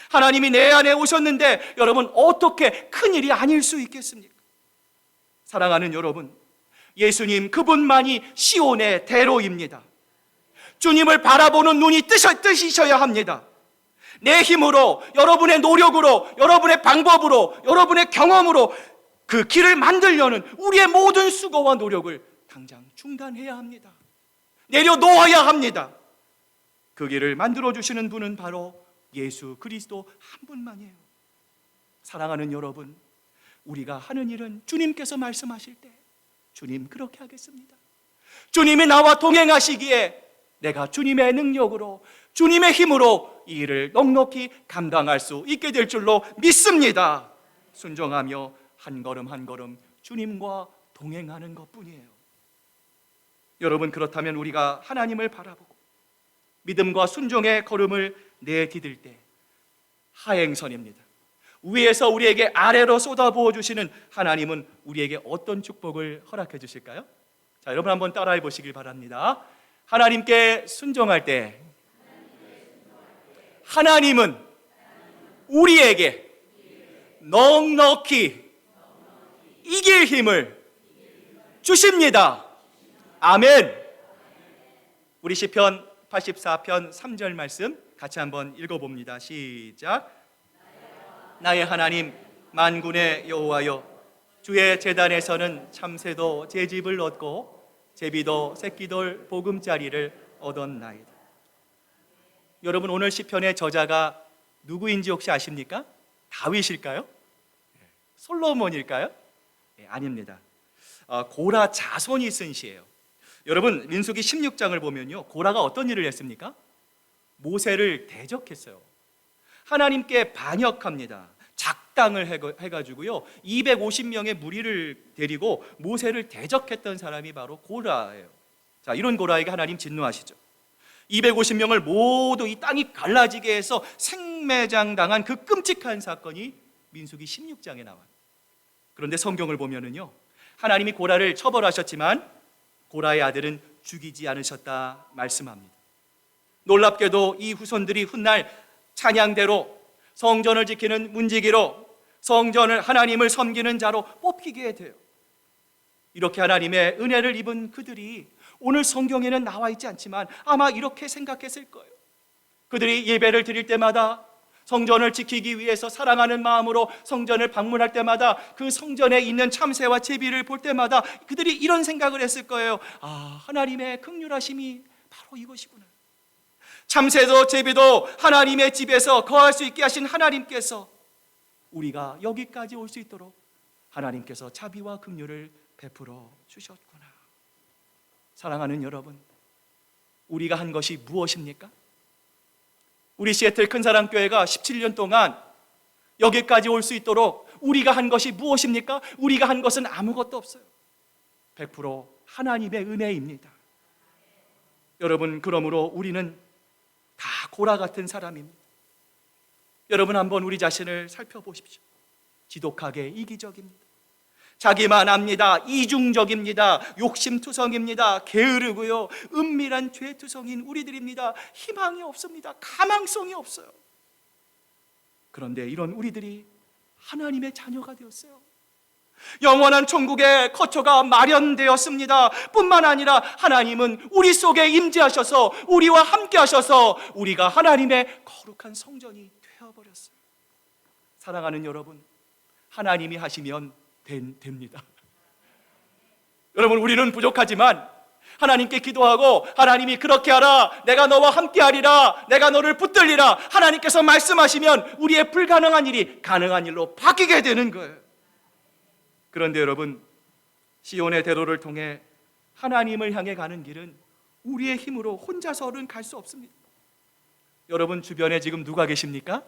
하나님이 내 안에 오셨는데 여러분, 어떻게 큰일이 아닐 수 있겠습니까? 사랑하는 여러분, 예수님 그분만이 시온의 대로입니다. 주님을 바라보는 눈이 뜨시셔야 합니다. 내 힘으로, 여러분의 노력으로, 여러분의 방법으로, 여러분의 경험으로 그 길을 만들려는 우리의 모든 수고와 노력을 당장 중단해야 합니다. 내려놓아야 합니다. 그 길을 만들어주시는 분은 바로 예수 그리스도 한 분만이에요. 사랑하는 여러분, 우리가 하는 일은 주님께서 말씀하실 때 주님 그렇게 하겠습니다. 주님이 나와 동행하시기에 내가 주님의 능력으로, 주님의 힘으로 이 일을 넉넉히 감당할 수 있게 될 줄로 믿습니다. 순종하며 한 걸음 한 걸음 주님과 동행하는 것뿐이에요. 여러분, 그렇다면 우리가 하나님을 바라보고 믿음과 순종의 걸음을 내디딜 때 하행선입니다. 위에서 우리에게 아래로 쏟아부어 주시는 하나님은 우리에게 어떤 축복을 허락해 주실까요? 자, 여러분 한번 따라해 보시길 바랍니다. 하나님께 순종할 때 하나님은 우리에게 넉넉히 이길 힘을 주십니다. 아멘. 우리 시편 84편 3절 말씀 같이 한번 읽어봅니다. 시작. 나의 하나님 만군의 여호와여, 주의 제단에서는 참새도 제 집을 얻고 제비도 새끼돌 보금자리를 얻었나이다. 여러분 오늘 시편의 저자가 누구인지 혹시 아십니까? 다윗일까요? 솔로몬일까요? 아닙니다. 고라 자손이 쓴 시예요. 여러분 민수기 16장을 보면요, 고라가 어떤 일을 했습니까? 모세를 대적했어요. 하나님께 반역합니다. 작당을 해가지고요 250명의 무리를 데리고 모세를 대적했던 사람이 바로 고라예요. 자, 이런 고라에게 하나님 진노하시죠. 250명을 모두 이 땅이 갈라지게 해서 생매장당한 그 끔찍한 사건이 민수기 16장에 나와요. 그런데 성경을 보면은요, 하나님이 고라를 처벌하셨지만 고라의 아들은 죽이지 않으셨다 말씀합니다. 놀랍게도 이 후손들이 훗날 찬양대로 성전을 지키는 문지기로 성전을 하나님을 섬기는 자로 뽑히게 돼요. 이렇게 하나님의 은혜를 입은 그들이 오늘 성경에는 나와 있지 않지만 아마 이렇게 생각했을 거예요. 그들이 예배를 드릴 때마다, 성전을 지키기 위해서 사랑하는 마음으로 성전을 방문할 때마다, 그 성전에 있는 참새와 제비를 볼 때마다 그들이 이런 생각을 했을 거예요. 아, 하나님의 긍휼하심이 바로 이것이구나. 참새도 제비도 하나님의 집에서 거할 수 있게 하신 하나님께서 우리가 여기까지 올 수 있도록 하나님께서 자비와 긍휼을 베풀어 주셨구나. 사랑하는 여러분, 우리가 한 것이 무엇입니까? 우리 시애틀 큰사랑교회가 17년 동안 여기까지 올 수 있도록 우리가 한 것이 무엇입니까? 우리가 한 것은 아무것도 없어요. 100% 하나님의 은혜입니다. 여러분, 그러므로 우리는 다 고라 같은 사람입니다. 여러분, 한번 우리 자신을 살펴보십시오. 지독하게 이기적입니다. 자기만 압니다. 이중적입니다. 욕심투성입니다. 게으르고요, 은밀한 죄투성인 우리들입니다. 희망이 없습니다. 가망성이 없어요. 그런데 이런 우리들이 하나님의 자녀가 되었어요. 영원한 천국의 거처가 마련되었습니다. 뿐만 아니라 하나님은 우리 속에 임재하셔서 우리와 함께 하셔서 우리가 하나님의 거룩한 성전이 되어버렸어요. 사랑하는 여러분, 하나님이 하시면 됩니다. 여러분, 우리는 부족하지만 하나님께 기도하고 하나님이 그렇게 하라, 내가 너와 함께 하리라, 내가 너를 붙들리라, 하나님께서 말씀하시면 우리의 불가능한 일이 가능한 일로 바뀌게 되는 거예요. 그런데 여러분, 시온의 대로를 통해 하나님을 향해 가는 길은 우리의 힘으로 혼자서는 갈 수 없습니다. 여러분 주변에 지금 누가 계십니까?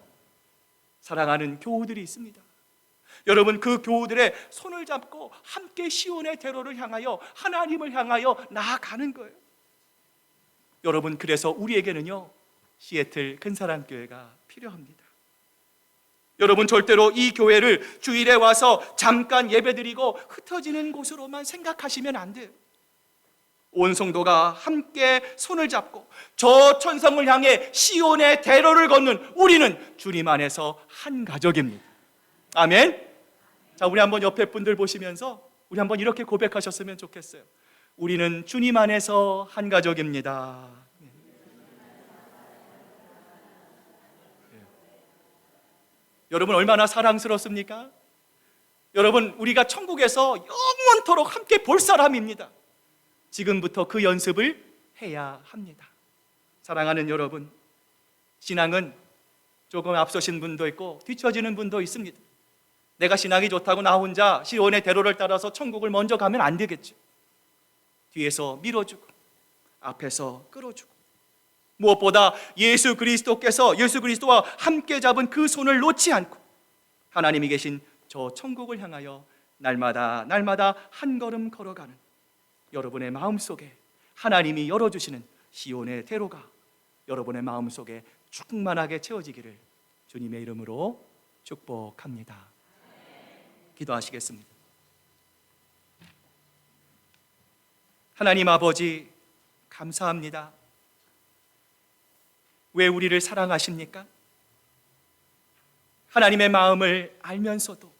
사랑하는 교우들이 있습니다. 여러분, 그 교우들의 손을 잡고 함께 시온의 대로를 향하여 하나님을 향하여 나아가는 거예요. 여러분, 그래서 우리에게는요, 시애틀 큰사랑교회가 필요합니다. 여러분, 절대로 이 교회를 주일에 와서 잠깐 예배드리고 흩어지는 곳으로만 생각하시면 안 돼요. 온 성도가 함께 손을 잡고 저 천성을 향해 시온의 대로를 걷는 우리는 주님 안에서 한 가족입니다. 아멘. 자, 우리 한번 옆에 분들 보시면서 우리 한번 이렇게 고백하셨으면 좋겠어요. 우리는 주님 안에서 한 가족입니다. 여러분, 얼마나 사랑스럽습니까? 여러분, 우리가 천국에서 영원토록 함께 볼 사람입니다. 지금부터 그 연습을 해야 합니다. 사랑하는 여러분, 신앙은 조금 앞서신 분도 있고 뒤처지는 분도 있습니다. 내가 신앙이 좋다고 나 혼자 시온의 대로를 따라서 천국을 먼저 가면 안 되겠죠. 뒤에서 밀어주고 앞에서 끌어주고, 무엇보다 예수 그리스도와 함께 잡은 그 손을 놓지 않고 하나님이 계신 저 천국을 향하여 날마다 한 걸음 걸어가는 여러분의 마음속에 하나님이 열어주시는 시온의 대로가 여러분의 마음속에 충만하게 채워지기를 주님의 이름으로 축복합니다. 기도하시겠습니다. 하나님 아버지, 감사합니다. 왜 우리를 사랑하십니까? 하나님의 마음을 알면서도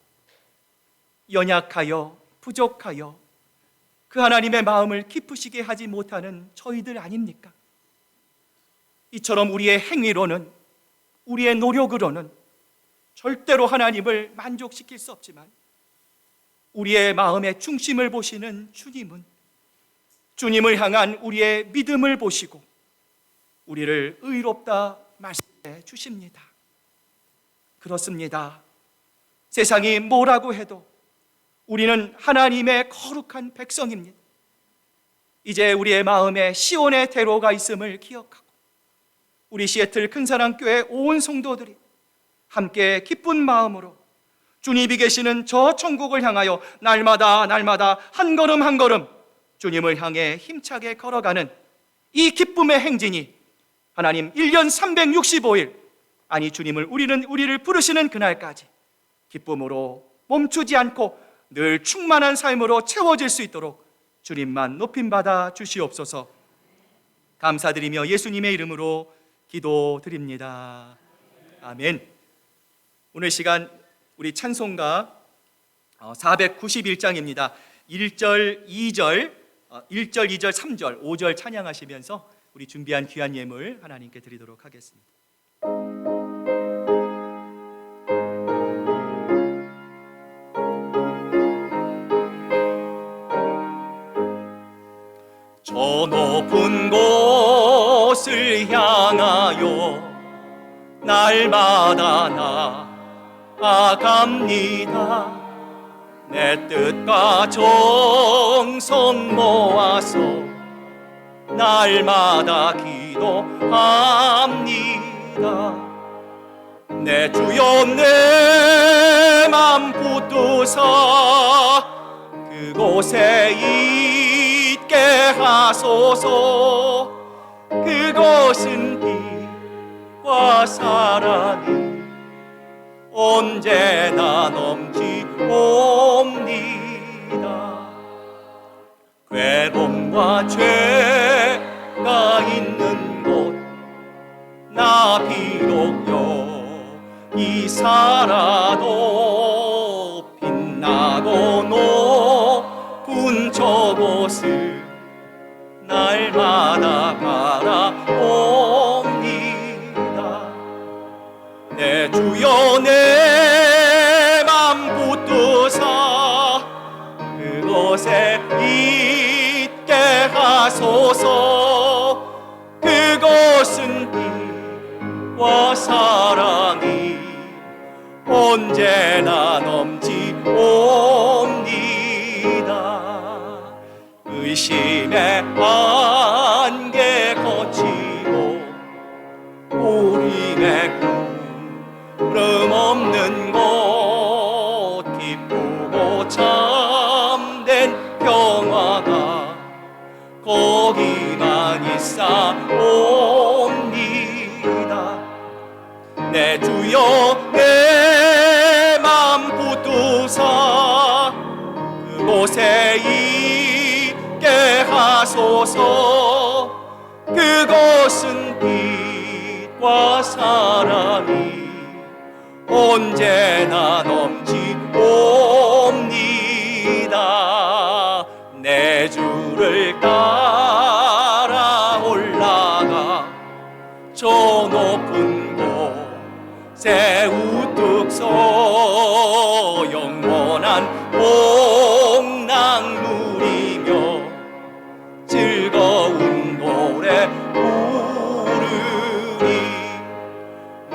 연약하여 부족하여 그 하나님의 마음을 기쁘시게 하지 못하는 저희들 아닙니까? 이처럼 우리의 행위로는, 우리의 노력으로는 절대로 하나님을 만족시킬 수 없지만 우리의 마음의 중심을 보시는 주님은, 주님을 향한 우리의 믿음을 보시고 우리를 의롭다 말씀해 주십니다. 그렇습니다. 세상이 뭐라고 해도 우리는 하나님의 거룩한 백성입니다. 이제 우리의 마음에 시온의 대로가 있음을 기억하고 우리 시애틀 큰사랑교회 온 성도들이 함께 기쁜 마음으로 주님이 계시는 저 천국을 향하여 날마다 한 걸음 한 걸음 주님을 향해 힘차게 걸어가는 이 기쁨의 행진이 하나님 1년 365일 아니 주님을 우리를 부르시는 그날까지 기쁨으로 멈추지 않고 늘 충만한 삶으로 채워질 수 있도록 주님만 높임받아 주시옵소서. 감사드리며 예수님의 이름으로 기도드립니다. 아멘. 오늘 시간 우리 찬송가 491장입니다. 1절, 2절, 3절, 5절 찬양하시면서 우리 준비한 귀한 예물 하나님께 드리도록 하겠습니다. 저 높은 곳을 향하여 날마다 나아갑니다. 내 뜻과 정성 모아서 날마다 기도합니다. 내 주여 내 맘 붙드사 그곳에 있게 하소서. 그것은 빛과 사랑이 언제나 넘치옵니다. 괴로움과 죄가 있는 곳 나 비록 여기 살아도 빛나고 높은 저곳을 날마다 바라옵니다. 내 주여 내 맘 붙드사 그곳에 있게 하소서. 그곳은 빛과 사랑이 언제나 넘치옵니다. 의심의 안개 거치고 우림의 구름 없는 곳 기쁘고 참된 평화가 거기만 있사옵니다. 내 주여 내 맘 붙드사 그곳에 있게 하소서. 그곳은 빛과 사랑이 언제나 넘치옵니다. 내 주를 따라 올라가 저 높은 곳에 우뚝 서 영원한 복락 누리며 즐거운 노래 부르리.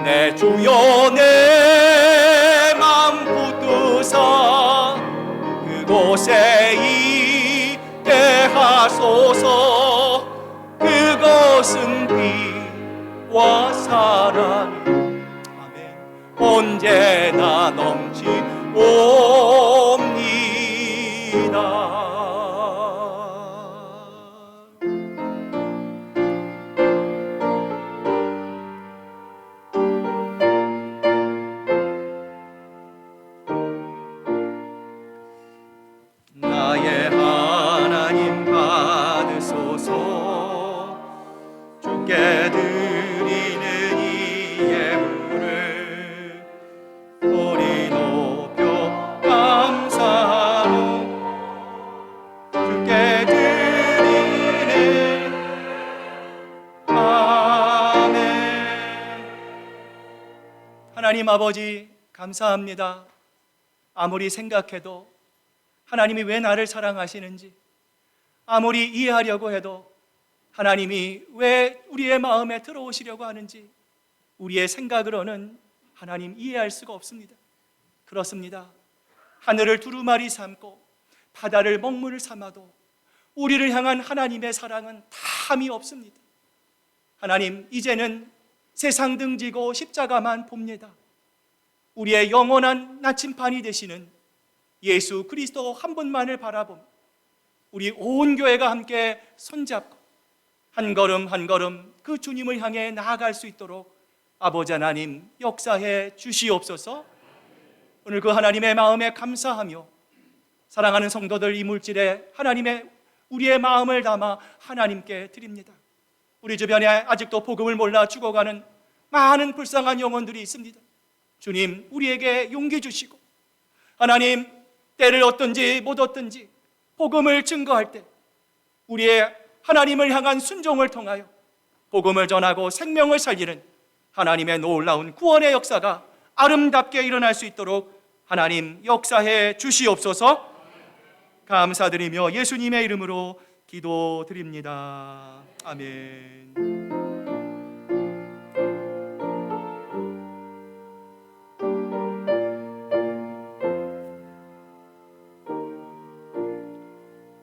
내 주여 내 맘 붙드사 그곳에 있게 하소서. 그곳은 빛과 사랑이 언제나 넘치옵니다. 나의 하나님 받으소서. 주께 드리는 이 예물을 소리 높여 감사로 주께 드리는 아멘. 하나님 아버지 감사합니다. 아무리 생각해도 하나님이 왜 나를 사랑하시는지, 아무리 이해하려고 해도 하나님이 왜 우리의 마음에 들어오시려고 하는지 우리의 생각으로는 하나님 이해할 수가 없습니다. 그렇습니다. 하늘을 두루마리 삼고 바다를 먹물을 삼아도 우리를 향한 하나님의 사랑은 탐이 없습니다. 하나님, 이제는 세상 등지고 십자가만 봅니다. 우리의 영원한 나침반이 되시는 예수 그리스도 한 분만을 바라보며 우리 온 교회가 함께 손잡고 한 걸음 한 걸음 그 주님을 향해 나아갈 수 있도록 아버지 하나님 역사해 주시옵소서. 오늘 그 하나님의 마음에 감사하며 사랑하는 성도들 이물질에 하나님의 우리의 마음을 담아 하나님께 드립니다. 우리 주변에 아직도 복음을 몰라 죽어가는 많은 불쌍한 영혼들이 있습니다. 주님, 우리에게 용기 주시고 하나님, 때를 얻든지 못 얻든지 복음을 증거할 때 우리의 하나님을 향한 순종을 통하여 복음을 전하고 생명을 살리는 하나님의 놀라운 구원의 역사가 아름답게 일어날 수 있도록 하나님 역사해 주시옵소서. 감사드리며 예수님의 이름으로 기도드립니다. 아멘.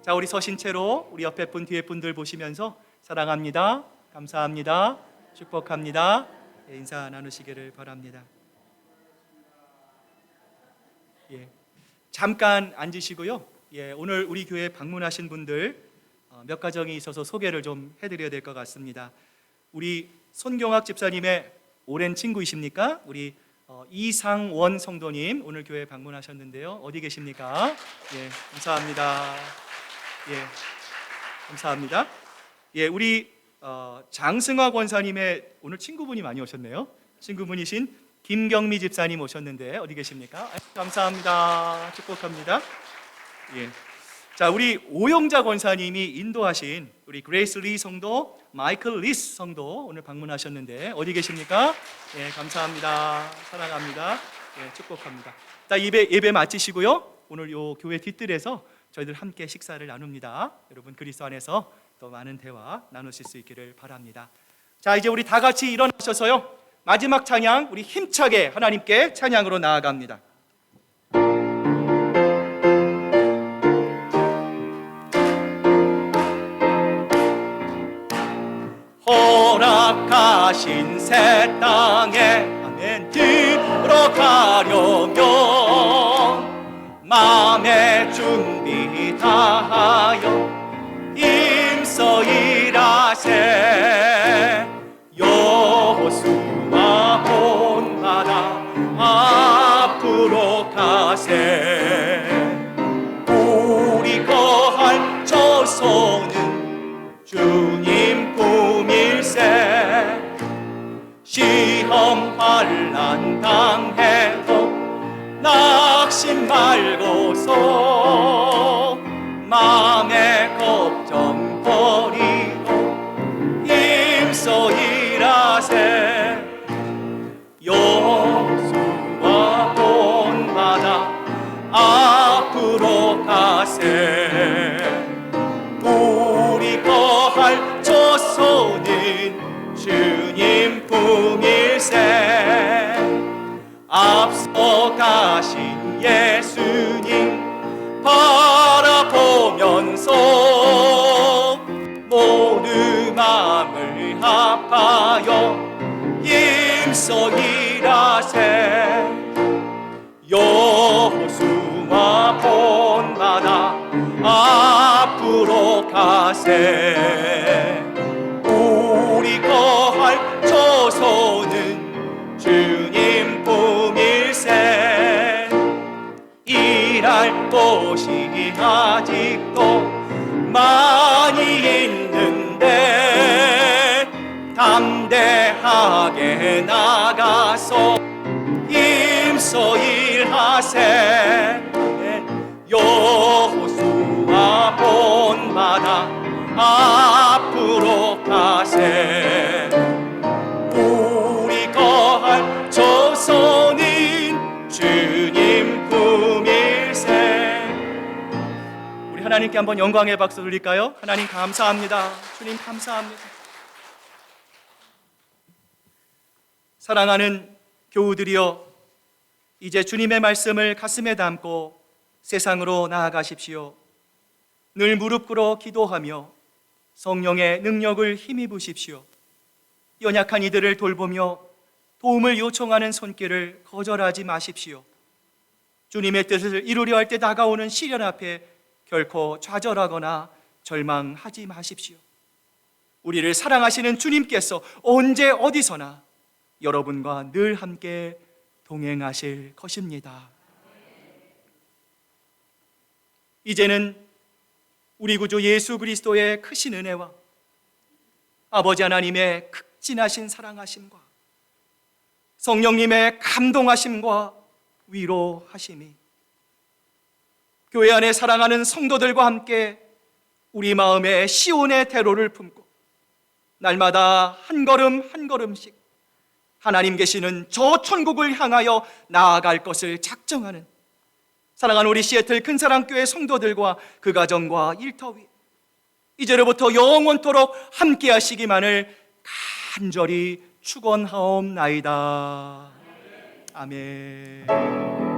자, 우리 서신 채로 우리 옆에 분 뒤에 분들 보시면서 사랑합니다, 감사합니다, 축복합니다 인사 나누시기를 바랍니다. 잠깐 앉으시고요. 오늘 우리 교회 방문하신 분들 몇 가정이 있어서 소개를 좀 해드려야 될 것 같습니다. 우리 손경학 집사님의 오랜 친구이십니까? 우리 이상원 성도님 오늘 교회 방문하셨는데요. 어디 계십니까? 감사합니다. 감사합니다. 우리 장승화 권사님의 오늘 친구분이 많이 오셨네요. 친구분이신 김경미 집사님 오셨는데 어디 계십니까? 감사합니다. 축복합니다. 자, 우리 오영자 권사님이 인도하신 우리 그레이스 리 성도, 마이클 리스 성도 오늘 방문하셨는데 어디 계십니까? 감사합니다. 사랑합니다. 축복합니다. 자, 예배 마치시고요. 오늘 요 교회 뒷뜰에서 저희들 함께 식사를 나눕니다. 여러분 그리스도 안에서 또 많은 대화 나누실 수 있기를 바랍니다. 자, 이제 우리 다 같이 일어나셔서요. 마지막 찬양 우리 힘차게 하나님께 찬양으로 나아갑니다. 허락하신 새 땅에 아멘 들어가려면 마음의 준비 다하여 힘써 일하세. 여호수아 본받아 앞으로 가세. 우리 거할 조소는 주님 품일세. 시험 환난 당해도 낙심 말고서 마음의 걱정 버리고 힘써 일하세. 여호수아 본받아 앞으로 가세. 우리 거할 조소는 주님 품일세. 앞서 가신 예수님 바라보면서 모두 마음을 합하여 힘써 일하세. 여호수아 본받아 앞으로 가세. 우리 거할 조소는 주님 품일세. 일할 곳이 아직도 많이 있는데 담대하게 나가서 힘써 일하세. 여호수아 본받아 앞으로 가세. 우리 거할 조소는 주님 품일세. 우리 하나님께 한번 영광의 박수 드릴까요? 하나님 감사합니다. 주님 감사합니다. 사랑하는 교우들이여, 이제 주님의 말씀을 가슴에 담고 세상으로 나아가십시오. 늘 무릎 꿇어 기도하며 성령의 능력을 힘입으십시오. 연약한 이들을 돌보며 도움을 요청하는 손길을 거절하지 마십시오. 주님의 뜻을 이루려 할 때 다가오는 시련 앞에 결코 좌절하거나 절망하지 마십시오. 우리를 사랑하시는 주님께서 언제 어디서나 여러분과 늘 함께 동행하실 것입니다. 이제는 우리 구주 예수 그리스도의 크신 은혜와 아버지 하나님의 극진하신 사랑하심과 성령님의 감동하심과 위로하심이 교회 안에 사랑하는 성도들과 함께 우리 마음에 시온의 태로를 품고 날마다 한 걸음 한 걸음씩 하나님 계시는 저 천국을 향하여 나아갈 것을 작정하는 사랑하는 우리 시애틀 큰사랑교회 성도들과 그 가정과 일터 위 이제로부터 영원토록 함께 하시기만을 간절히 축원하옵나이다. 아멘.